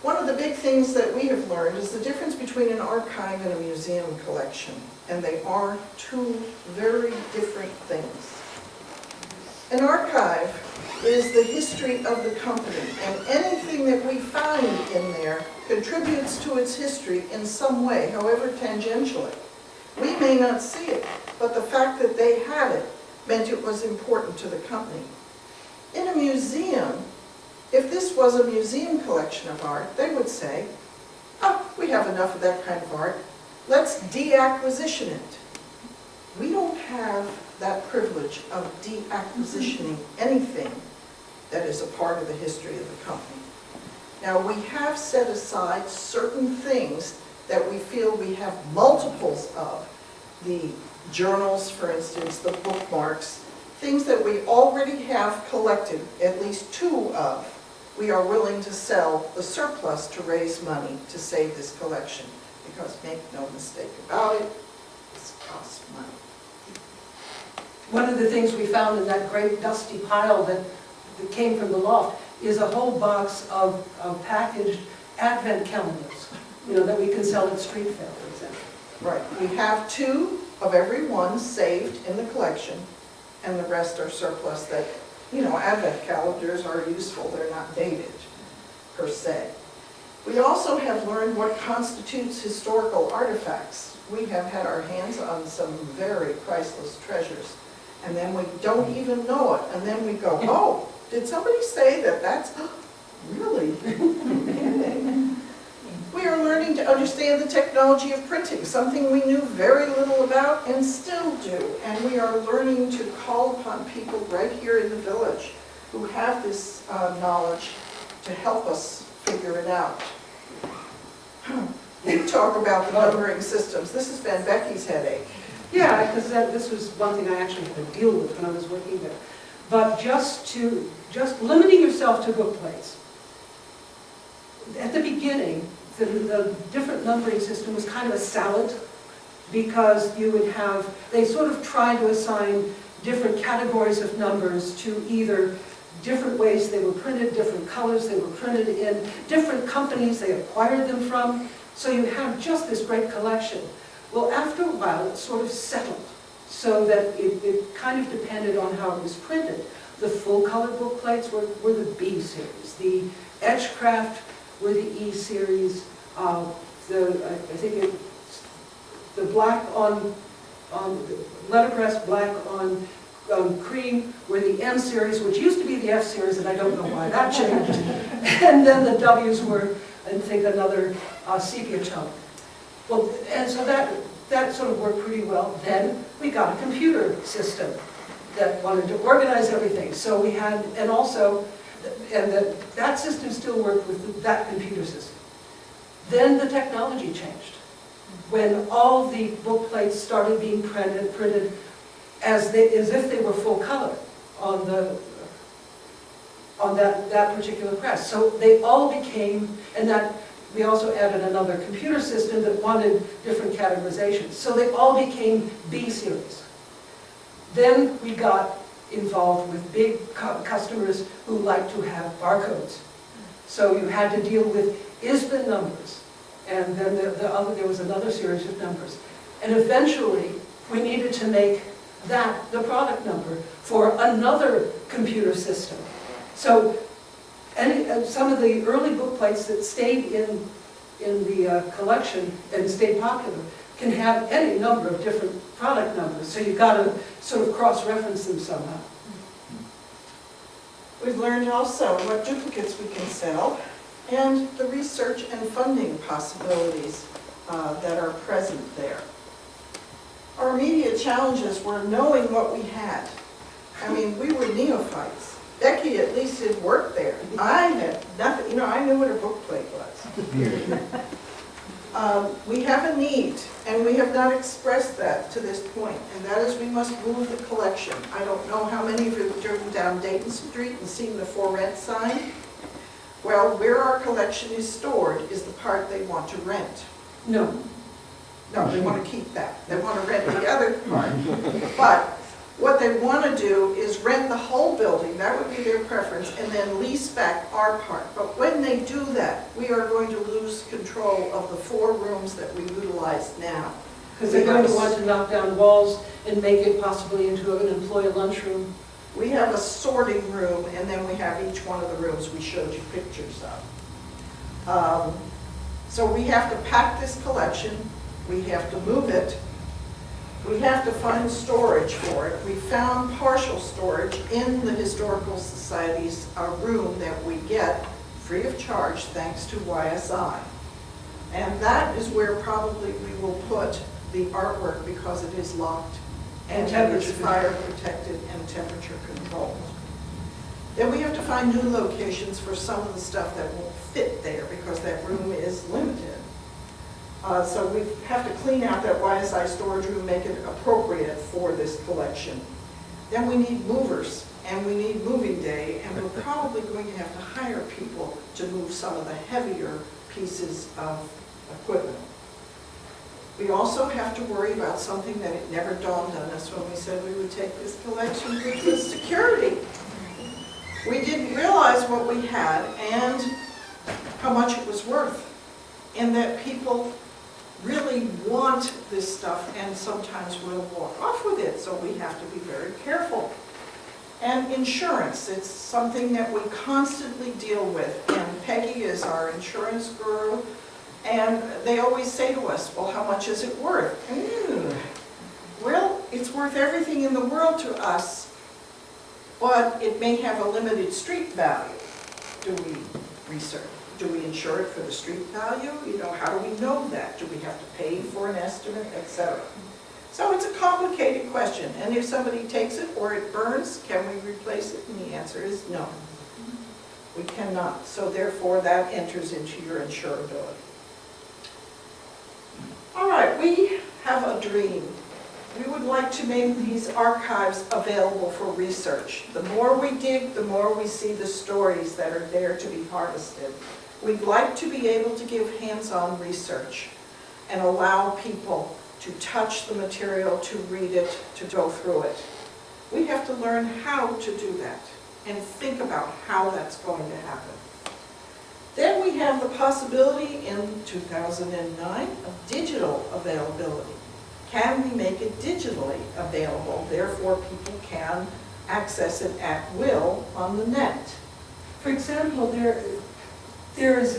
One of the big things that we have learned is the difference between an archive and a museum collection, and they are two very different things. An archive is the history of the company, and anything that we find in there contributes to its history in some way, however tangentially. We may not see it, but the fact that they had it meant it was important to the company. In a museum, if this was a museum collection of art, they would say, oh, we have enough of that kind of art, let's deacquisition it. We don't have that privilege of deacquisitioning anything that is a part of the history of the company. Now, we have set aside certain things that we feel we have multiples of. The journals, for instance, the bookmarks, things that we already have collected, at least two of. We are willing to sell the surplus to raise money to save this collection, because make no mistake about it, this costs money. One of the things we found in that great dusty pile that came from the loft is a whole box of packaged advent calendars, that we can sell at street fair, for example. Right, we have two of every one saved in the collection, and the rest are surplus that, advent calendars are useful, they're not dated, per se. We also have learned what constitutes historical artifacts. We have had our hands on some very priceless treasures, and then we don't even know it, and then we go, oh, did somebody say that that's, really? Okay. We are learning to understand the technology of printing, something we knew very little about and still do. And we are learning to call upon people right here in the village who have this knowledge to help us figure it out. You talk about the numbering systems. This has been Becky's headache. Yeah, because this was one thing I actually had to deal with when I was working there. But just limiting yourself to book plates. At the beginning, the different numbering system was kind of a salad, because you would have, they sort of tried to assign different categories of numbers to either different ways they were printed, different colors they were printed in, different companies they acquired them from. So you have just this great collection. Well, after a while, it sort of settled, so that it kind of depended on how it was printed. The full-color book plates were the B series. The Etchcraft were the E series. I think the black on the letterpress, black on cream were the M series, which used to be the F series, and I don't know why that changed. And then the W's were, I think, another sepia tone. Well, and so that sort of worked pretty well. Then we got a computer system that wanted to organize everything. So we had, and also, and that system still worked with that computer system. Then the technology changed. When all the book plates started being printed as if they were full color on that particular press. So they all became, and that we also added another computer system that wanted different categorizations. So they all became B series. Then we got involved with big customers who like to have barcodes. So you had to deal with ISBN numbers. And then there was another series of numbers. And eventually, we needed to make that the product number for another computer system. So some of the early book plates that stayed in the collection and stayed popular can have any number of different product numbers. So you've got to sort of cross-reference them somehow. We've learned also what duplicates we can sell and the research and funding possibilities that are present there. Our immediate challenges were knowing what we had. I mean, we were neophytes. Becky at least had worked there. I had nothing, you know, I knew what a book plate was. We have a need, and we have not expressed that to this point, and that is we must move the collection. I don't know how many of you have driven down Dayton Street and seen the for rent sign. Well, where our collection is stored is the part they want to rent. No. No, they want to keep that. They want to rent the other part. But what they want to do is rent the whole building, that would be their preference, and then lease back our part. But when they do that, we are going to lose control of the 4 rooms that we utilize now. Because they're going to want to knock down walls and make it possibly into an employee lunchroom. We have a sorting room, and then we have each one of the rooms we showed you pictures of. So we have to pack this collection, we have to move it, we have to find storage for it. We found partial storage in the Historical Society's room that we get free of charge thanks to YSI. And that is where probably we will put the artwork because it is locked and it's fire protected and temperature controlled. Then we have to find new locations for some of the stuff that won't fit there because that room is limited. So we have to clean out that YSI storage room, make it appropriate for this collection. Then we need movers and we need moving day, and we're probably going to have to hire people to move some of the heavier pieces of equipment. We also have to worry about something that it never dawned on us when we said we would take this collection, which was security. We didn't realize what we had and how much it was worth, and that people really want this stuff and sometimes will walk off with it, so we have to be very careful. And insurance, it's something that we constantly deal with, and Peggy is our insurance guru. And they always say to us, well, how much is it worth? Well, it's worth everything in the world to us, but it may have a limited street value. Do we research? Do we insure it for the street value? You know, how do we know that? Do we have to pay for an estimate, etc.? So it's a complicated question. And if somebody takes it or it burns, can we replace it? And the answer is no. We cannot. So therefore, that enters into your insurability. All right, we have a dream. We would like to make these archives available for research. The more we dig, the more we see the stories that are there to be harvested. We'd like to be able to give hands-on research and allow people to touch the material, to read it, to go through it. We have to learn how to do that and think about how that's going to happen. Then we have the possibility in 2009 of digital availability. Can we make it digitally available? Therefore, people can access it at will on the net. For example, there is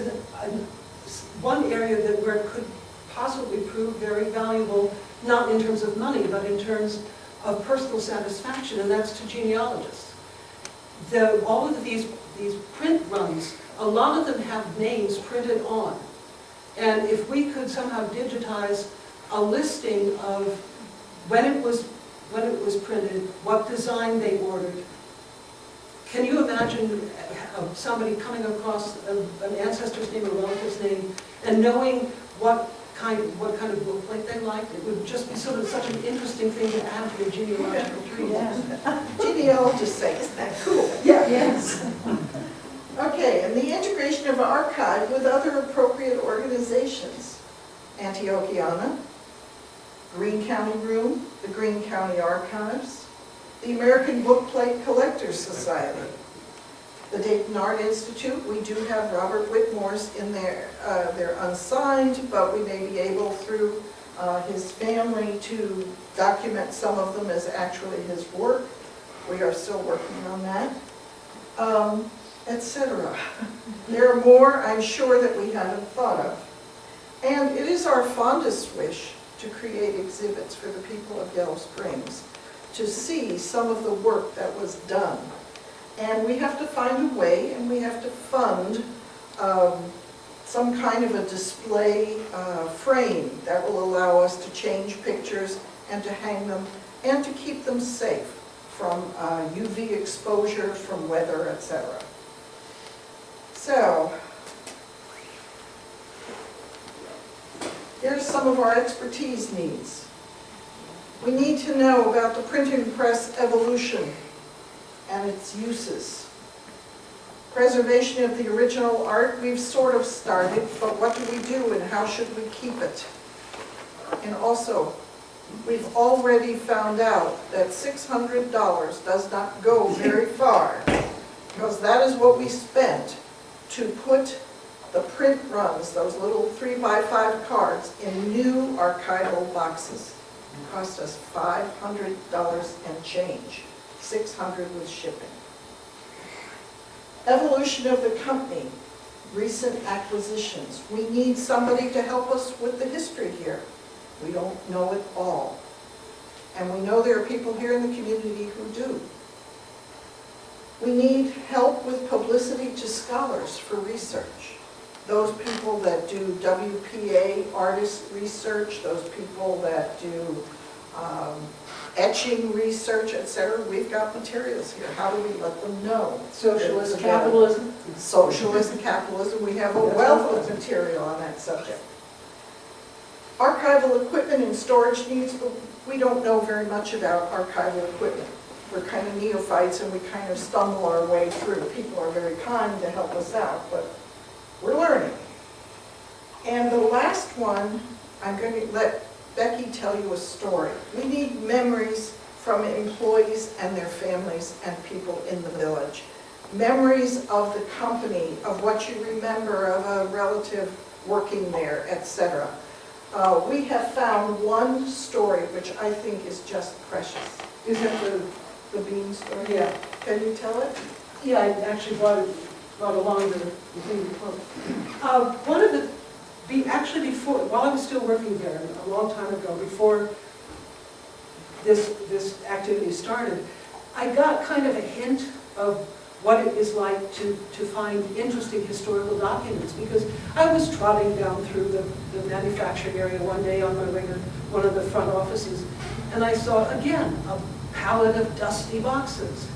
one area where it could possibly prove very valuable, not in terms of money, but in terms of personal satisfaction, and that's to genealogists. All of these print runs, a lot of them have names printed on. And if we could somehow digitize a listing of when it was printed, what design they ordered. Can you imagine somebody coming across an ancestor's name, a relative's name, and knowing what kind of bookplate they liked? It would just be sort of such an interesting thing to add to the genealogical tree. Genealogists say, isn't that cool? Yeah. Yes. Okay, and the integration of archive with other appropriate organizations. Antiochiana, Greene County Room, the Greene County Archives, the American Bookplate Collectors Society, the Dayton Art Institute. We do have Robert Whitmore's in there. They're unsigned, but we may be able through his family to document some of them as actually his work. We are still working on that, etc. There are more, I'm sure, that we haven't thought of. And it is our fondest wish to create exhibits for the people of Yellow Springs, to see some of the work that was done. And we have to find a way, and we have to fund some kind of a display frame that will allow us to change pictures and to hang them and to keep them safe from UV exposure, from weather, etc. So, here's some of our expertise needs. We need to know about the printing press evolution and its uses. Preservation of the original art, we've sort of started, but what do we do and how should we keep it? And also, we've already found out that $600 does not go very far, because that is what we spent to put the print runs, those little 3x5 cards, in new archival boxes. It cost us $500 and change, $600 with shipping. Evolution of the company, recent acquisitions. We need somebody to help us with the history here. We don't know it all. And we know there are people here in the community who do. We need help with publicity to scholars for research. Those people that do WPA artist research, those people that do etching research, etc. We've got materials here. How do we let them know? Socialist capitalism. Socialist capitalism. We have a wealth of material on that subject. Archival equipment and storage needs, but we don't know very much about archival equipment. We're kind of neophytes and we kind of stumble our way through. People are very kind to help us out, but we're learning. And the last one, I'm going to let Becky tell you a story. We need memories from employees and their families and people in the village. Memories of the company, of what you remember of a relative working there, etc. We have found one story which I think is just precious. Is it the bean story? Yeah. Can you tell it? Yeah, I actually brought along the thing to quote. One of the, actually before, while I was still working there, a long time ago, before this activity started, I got kind of a hint of what it is like to find interesting historical documents, because I was trotting down through the manufacturing area one day on my way to one of the front offices, and I saw, again, a pallet of dusty boxes.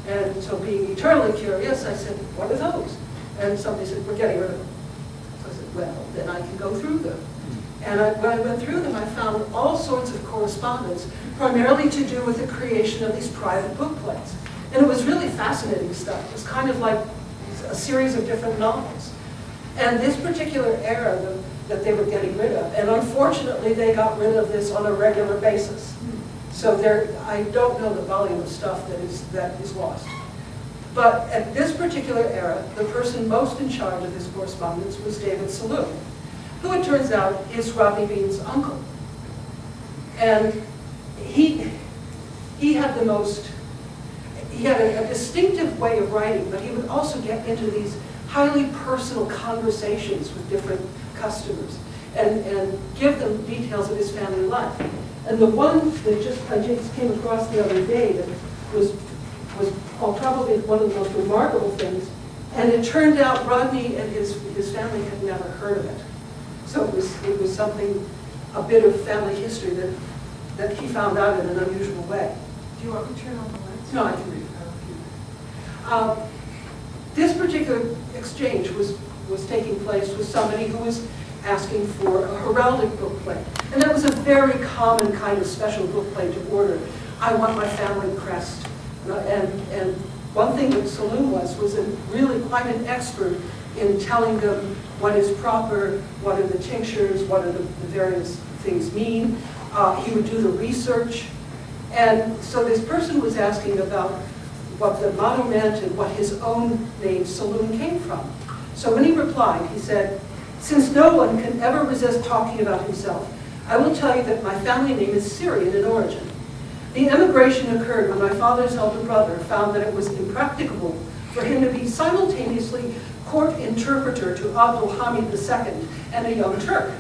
And so being eternally curious, I said, what are those? And somebody said, we're getting rid of them. So I said, well, then I can go through them. And when I went through them, I found all sorts of correspondence, primarily to do with the creation of these private bookplates. And it was really fascinating stuff. It was kind of like a series of different novels. And this particular era that they were getting rid of, and unfortunately they got rid of this on a regular basis. So I don't know the volume of stuff that is lost. But at this particular era, the person most in charge of this correspondence was David Saloon, who it turns out is Rodney Bean's uncle. And he had a distinctive way of writing, but he would also get into these highly personal conversations with different customers and give them details of his family life. And the one that I just came across the other day that was probably one of the most remarkable things, and it turned out Rodney and his family had never heard of it. So it was something, a bit of family history that he found out in an unusual way. Do you want me to turn on the lights? No, I can read it. This particular exchange was taking place with somebody who was asking for a heraldic bookplate. And that was a very common kind of special bookplate to order. I want my family crest. And one thing that Saloon was really quite an expert in telling them what is proper, what are the tinctures, what are the various things mean. He would do the research. And so this person was asking about what the motto meant and what his own name, Saloon, came from. So when he replied, he said, "Since no one can ever resist talking about himself, I will tell you that my family name is Syrian in origin. The emigration occurred when my father's elder brother found that it was impracticable for him to be simultaneously court interpreter to Abdul Hamid II and a young Turk.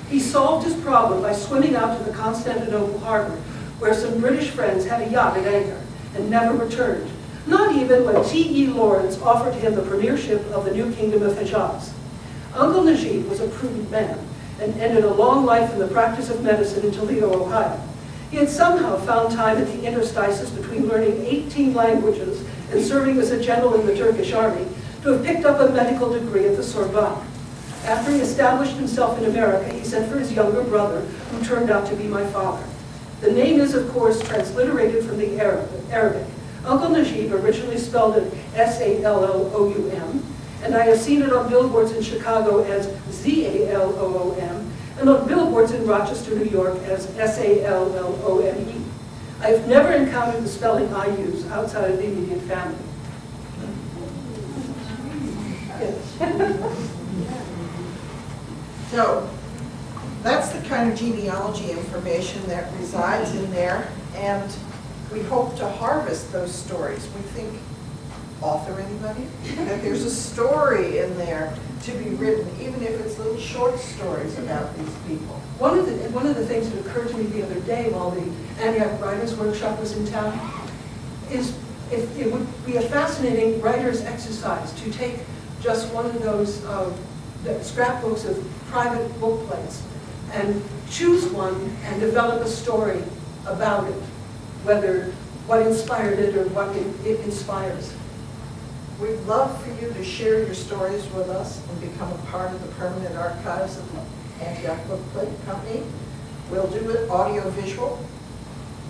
He solved his problem by swimming out to the Constantinople harbor, where some British friends had a yacht at anchor, and never returned, not even when T.E. Lawrence offered him the premiership of the new kingdom of Hejaz. Uncle Najib was a prudent man, and ended a long life in the practice of medicine in Toledo, Ohio. He had somehow found time at the interstices between learning 18 languages and serving as a general in the Turkish army to have picked up a medical degree at the Sorbonne. After he established himself in America, he sent for his younger brother, who turned out to be my father. The name is, of course, transliterated from the Arabic. Uncle Najib originally spelled it S-A-L-L-O-U-M, and I have seen it on billboards in Chicago as Z-A-L-O-O-M, and on billboards in Rochester, New York as S-A-L-L-O-M-E. I have never encountered the spelling I use outside of the immediate family." So, that's the kind of genealogy information that resides in there, and we hope to harvest those stories. We think, author anybody? That there's a story in there to be written, even if it's little short stories about these people. One of the things that occurred to me the other day while the Antioch Writers Workshop was in town is it would be a fascinating writer's exercise to take just one of those scrapbooks of private book plates and choose one and develop a story about it, whether what inspired it or what it inspires. We'd love for you to share your stories with us and become a part of the permanent archives of the Antioch Bookplate Company. We'll do it audio-visual,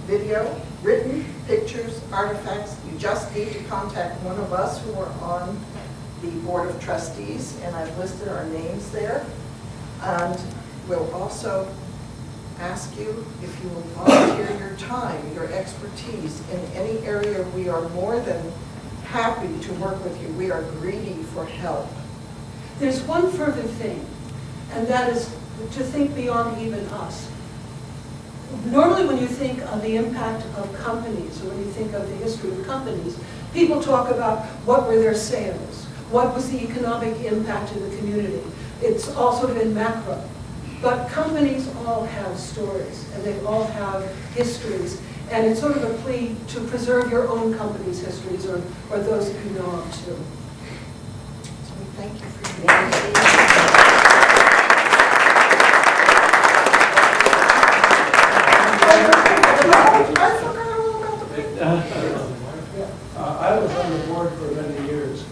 video, written, pictures, artifacts. You just need to contact one of us who are on the Board of Trustees, and I've listed our names there. And we'll also ask you if you will volunteer your time, your expertise in any area. We are more than happy to work with you. We are greedy for help. There's one further thing, and that is to think beyond even us. Normally when you think of the impact of companies, or when you think of the history of companies, people talk about what were their sales, what was the economic impact in the community. It's all sort of in macro. But companies all have stories, and they all have histories. And it's sort of a plea to preserve your own company's histories, or those that you know of too. So we thank you for your time. I forgot all about the picture. I was on the board for many years,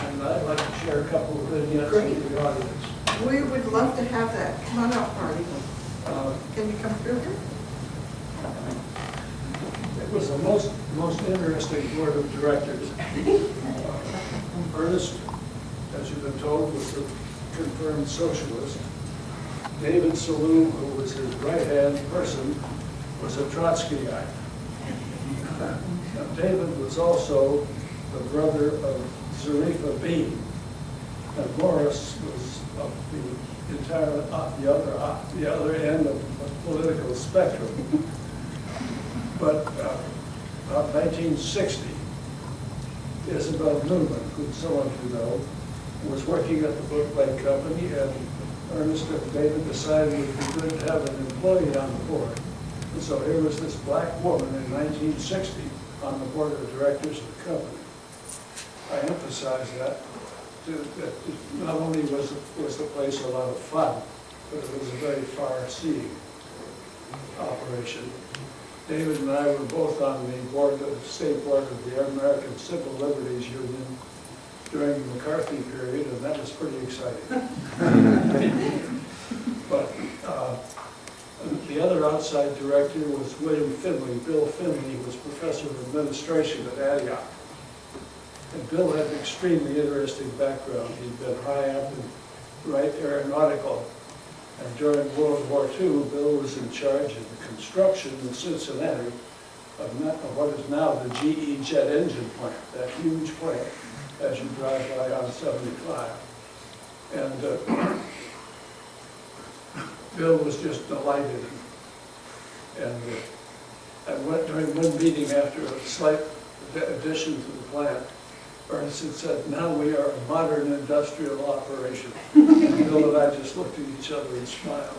and I'd like to share a couple of vignettes with the audience. We would love to have that. Come on up, Marty. Can you come through here? It was the most interesting board of directors. Ernest, as you've been told, was a confirmed socialist. David Saloon, who was his right-hand person, was a Trotskyite. Now, David was also the brother of Zarifa Bean, and Morris was of the entire the other end of the political spectrum. But about 1960, Isabel Newman, who some of you know, was working at the Bookplate Company, and Ernest and David decided it would be good to have an employee on the board. And so here was this black woman in 1960 on the board of directors of the company. I emphasize that not only was the place a lot of fun, but it was a very far-seeing operation. David and I were both on the state board of the American Civil Liberties Union during the McCarthy period, and that was pretty exciting. But the other outside director was William Finley. Bill Finley was professor of administration at Antioch. And Bill had an extremely interesting background. He'd been high up in Wright Aeronautical. And during World War II, Bill was in charge of the construction in Cincinnati of what is now the GE jet engine plant, that huge plant as you drive by on 75. And Bill was just delighted. And during one meeting after a slight addition to the plant, Ernst had said, "Now we are a modern industrial operation." And Bill and I just looked at each other and smiled.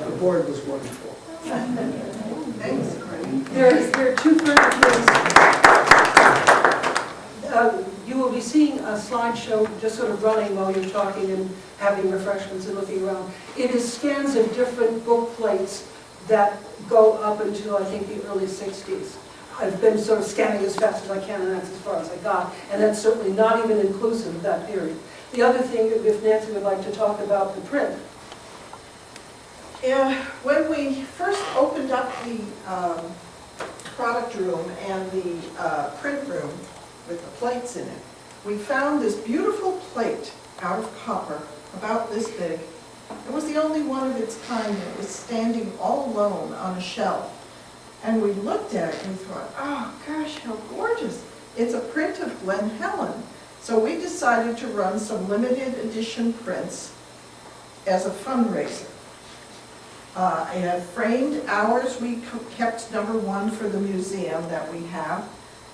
The board was wonderful. Thanks. There are two further things. You will be seeing a slideshow just sort of running while you're talking and having refreshments and looking around. It is scans of different book plates that go up until, I think, the early 60s. I've been sort of scanning as fast as I can, and that's as far as I got. And that's certainly not even inclusive of that period. The other thing, if Nancy would like to talk about the print. When we first opened up the product room and the print room with the plates in it, we found this beautiful plate out of copper, about this big. It was the only one of its kind that was standing all alone on a shelf. And we looked at it and we thought, oh gosh, how gorgeous. It's a print of Glen Helen. So we decided to run some limited edition prints as a fundraiser. I had framed ours. We kept #1 for the museum that we have.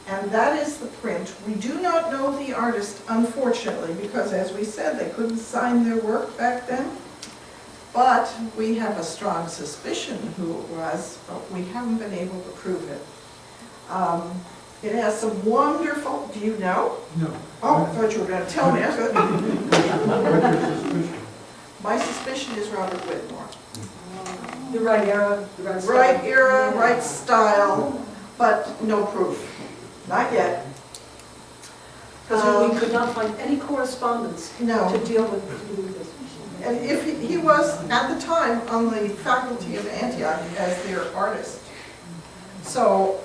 And that is the print. We do not know the artist, unfortunately, because as we said, they couldn't sign their work back then. But we have a strong suspicion who it was, but we haven't been able to prove it. It has some wonderful, do you know? No. Oh, I thought you were going to tell me. My suspicion is Robert Whitmore. The right era, the right style. Right era, right style, but no proof. Not yet. Because we could not find any correspondence No. to deal with this. And if he was, at the time, on the faculty of Antioch as their artist. So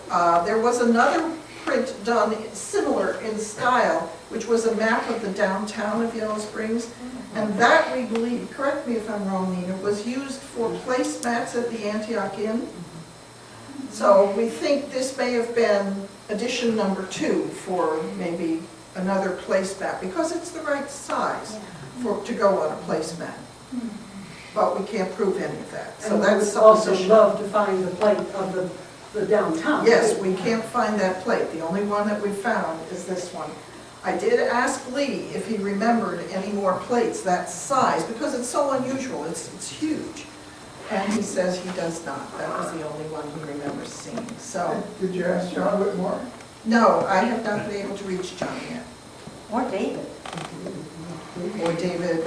there was another print done similar in style, which was a map of the downtown of Yellow Springs. And that, we believe, correct me if I'm wrong, Nina, was used for placemats at the Antioch Inn. So we think this may have been edition #2 for maybe another placemat, because it's the right size to go on a placemat. But we can't prove any of that. So And that's we would also supposition. love to find the plate of the downtown. Yes, we can't find that plate. The only one that we found is this one. I did ask Lee if he remembered any more plates that size, because it's so unusual, it's huge. And he says he does not. That was the only one he remembers seeing, so. Did you ask John Whitmore? No, I have not been able to reach John yet. Or David, Or David,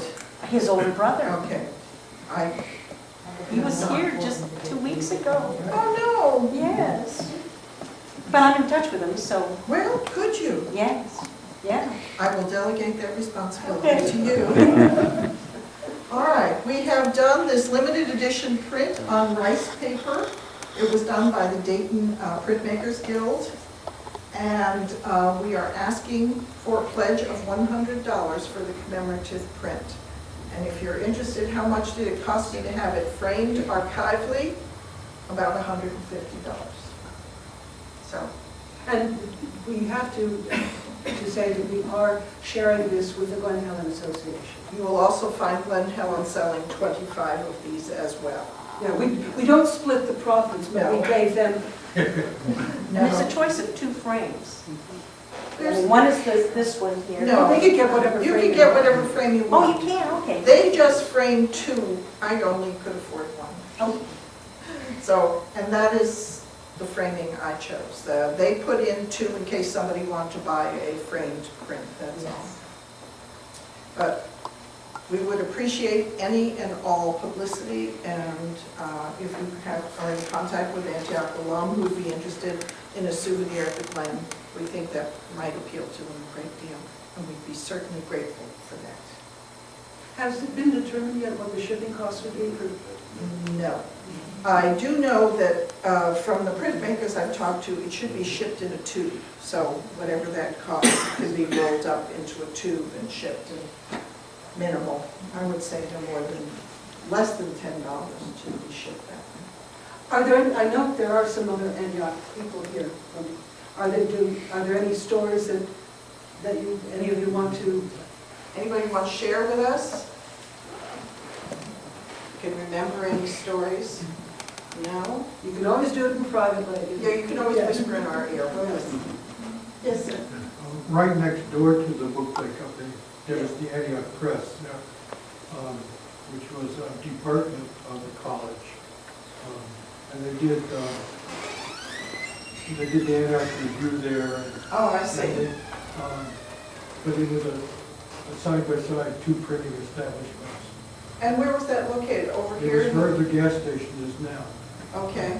his older brother. okay. He was here just 2 weeks ago. Oh, Yes. But I'm in touch with him, so no. Well, could you? yes, yeah. I will delegate that responsibility Okay. to you. All right, we have done this limited edition print on rice paper. It was done by the Dayton Printmakers Guild. And we are asking for a pledge of $100 for the commemorative print. And if you're interested, how much did it cost me to have it framed archivally? About $150. So, And we have to say that we are sharing this with the Glen Helen Association. you will also find Glen Helen selling 25 of these as well. Yeah, we don't split the profits, but we No. gave them, And it's a choice of 2 frames. There's- One is this one here. No. they could get whatever You frame can get whatever frame you Oh, want. you can, okay. They just framed 2. I only could afford 1. Oh, So, and that is the framing I chose. They put in two in case somebody wanted to buy a framed print, that's all. But we would appreciate any and all publicity, and if you are in contact with Antioch alum who would be interested in a souvenir at the Glen, we think that might appeal to them a great deal, and we'd be certainly grateful for that. Has it been determined yet what the shipping costs would be for? No. I do know that from the printmakers I've talked to, it should be shipped in a tube. So whatever that costs can be rolled up into a tube and shipped, and minimal. I would say no more than, less than $10 to be shipped that way. Are there, I know there are some other Antioch people here. Are there any stories that any of you want to? Anybody want to share with us? Can remember any stories? No? You can always do it in private, ladies. Yeah, you can always whisper in our ear. Yes, sir. Right next door to the bookplate company, there's the Antioch Press, which was a department of the college. And they did the Antioch Review there. And, Oh, I see. but it was a side-by-side two printing establishments. And where was that located? Over It here? was where the gas station is now, Okay.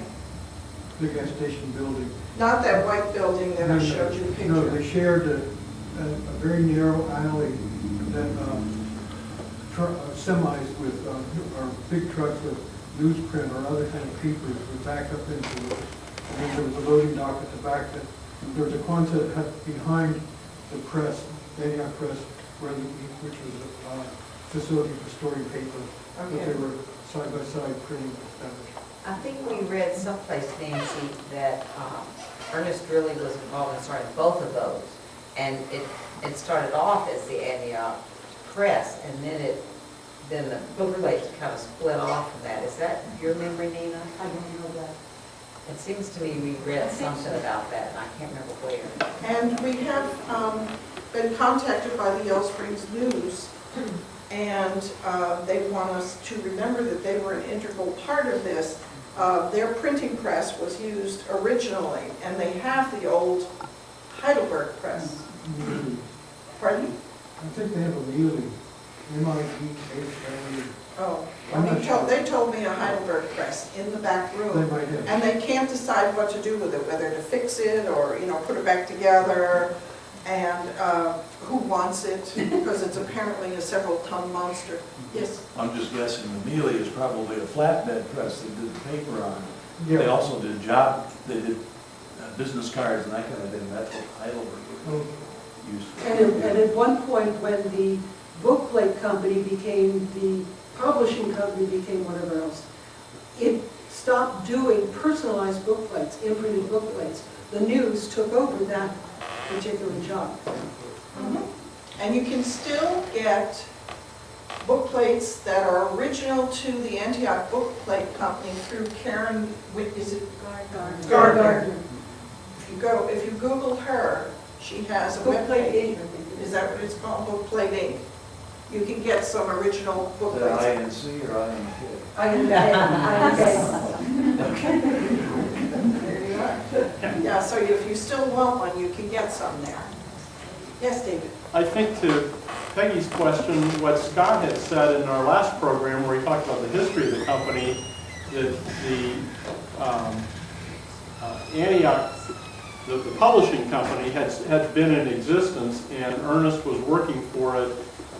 the gas station building. Not that white building that I showed you a picture No, of. they shared a very narrow alley that semis with, or big trucks with newsprint or other kind of papers would back up into it. And then there was a loading dock at the back that, there was a Quonset hut behind the press, the Antioch Press, which was a facility for storing paper. But Okay. they were side-by-side printing establishments. I think we read someplace, Nancy, that Ernest really was involved in starting both of those. And it started off as the Antioch Press, and then the bookplate kind of split off from that. Is that your memory, Nina? I don't know that. It seems to me we read something about that, and I can't remember where. And we have been contacted by the Yellow Springs News, and they want us to remember that they were an integral part of this. Their printing press was used originally, and they have the old Heidelberg press. Pardon? I think they have a Mealy, M-I-E-H-L-E. Oh, I'm not sure. they told me a Heidelberg press in the back They room. might have. And they can't decide what to do with it, whether to fix it or, put it back together, and who wants it, because it's apparently a several-ton monster. Yes? I'm just guessing the Mealy is probably a flatbed press they did the paper on. Yeah. They also did they did business cards and that kind of thing. That's what Heidelberg Oh, used for. And at one point, when the bookplate company became the publishing company, became whatever else, it stopped doing personalized bookplates, imprinted bookplates. The news took over that particular job. And you can still get bookplates that are original to the Antioch Bookplate Company through Karen, is it Gardner? If you Google her, she has a Bookplate webpage. Inc., I think. Is that what it's called, Bookplate Inc.? You can get some original Is that bookplates. INC or INK? There you are. Yeah, so if you still want one, you can get some there. Yes, David? I think to Peggy's question, what Scott had said in our last program where he talked about the history of the company, that the Antioch, the publishing company had been in existence, and Ernest was working for it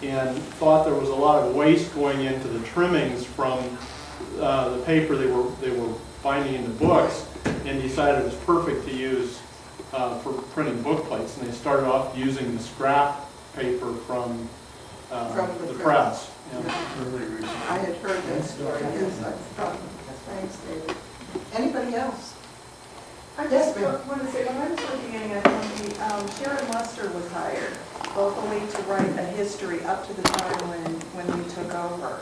and thought there was a lot of waste going into the trimmings from the paper they were binding into books, and decided it was perfect to use for printing bookplates. And they started off using the scrap paper from the press. Yeah. I had heard that story, yes, I thought. Thanks, David. Anybody else? I just want to say, when I was working in a company, Sharon Lester was hired locally to write a history up to the time when we took over.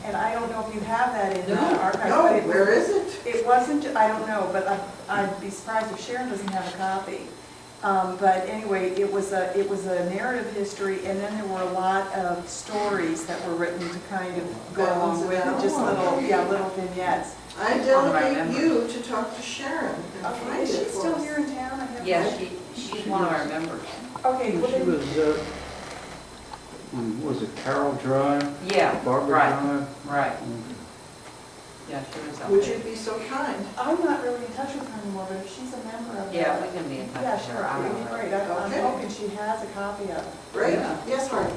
And I don't know if you have that in the archives. No, but where is it? It wasn't, I don't know, but I'd be surprised if Sharon doesn't have a copy. But anyway, it was a narrative history, and then there were a lot of stories that were written to kind of go along with it, just little vignettes. I delegate you to talk to Sharon and Okay, find is she it for still us. here in town? I haven't- Yeah, she's one of our members. Okay, well She then, was, was it Carroll Drive? Yeah, Barbara right, Drive? right. Yeah, she was up Would there. you be so kind? I'm not really in touch with her anymore, but if she's a member of Yeah, the. we can be in touch Yeah, with sure, her. I that'd don't be know. great. I'm Okay. hoping she has a copy of it. Great. Yeah. Yes, Hardy.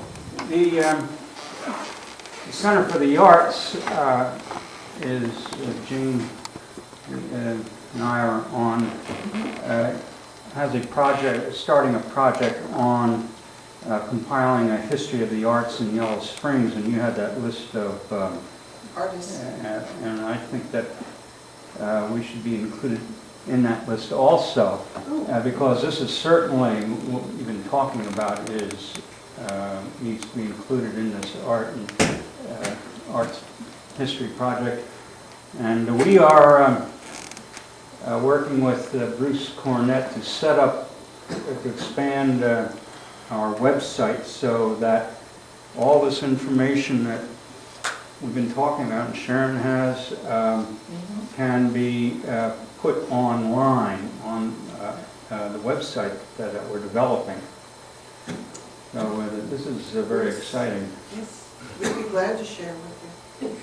The Center for the Arts is, Jane and I are on, has a project, starting a project on compiling a history of the arts in Yellow Springs, and you had that list of Artists. and I think that we should be included in that list also, because this is certainly, what we've been talking about is, needs to be included in this arts history project. And we are working with Bruce Cornett to set up, to expand our website so that all this information that we've been talking about, and Sharon has, can be put online on the website that we're developing. So this is very exciting. Yes, we'd be glad to share with you.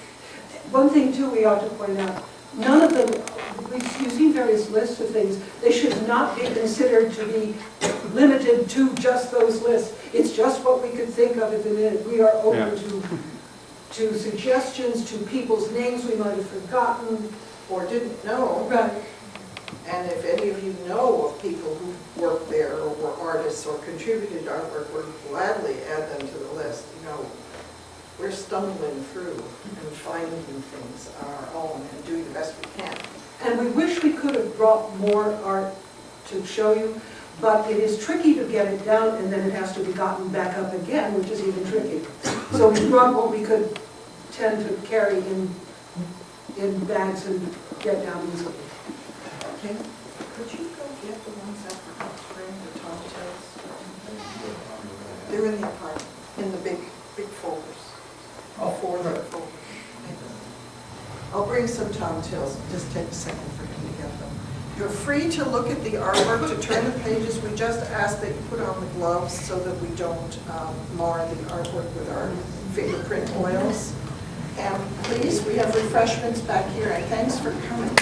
One thing too we ought to point out, none of them, you've seen various lists of things, they should not be considered to be limited to just those lists. It's just what we could think of at the minute. We are open to suggestions, to people's names we might have forgotten. Or didn't know. Right. And if any of you know of people who worked there or were artists or contributed artwork, we'd gladly add them to the list. You know, we're stumbling through and finding things on our own and doing the best we can. And we wish we could have brought more art to show you, but it is tricky to get it down and then it has to be gotten back up again, which is even tricky. So we brought what we could tend to carry in bags and get down easily. Okay. Could you go get the ones that were bring the Tom Tales? They're in the apartment, in the big folders. Four folders. I'll bring some Tom Tales. Just take a second for him to get them. You're free to look at the artwork, to turn the pages. We just ask that you put on the gloves so that we don't mar the artwork with our fingerprint oils. And please, we have refreshments back here, and thanks for coming.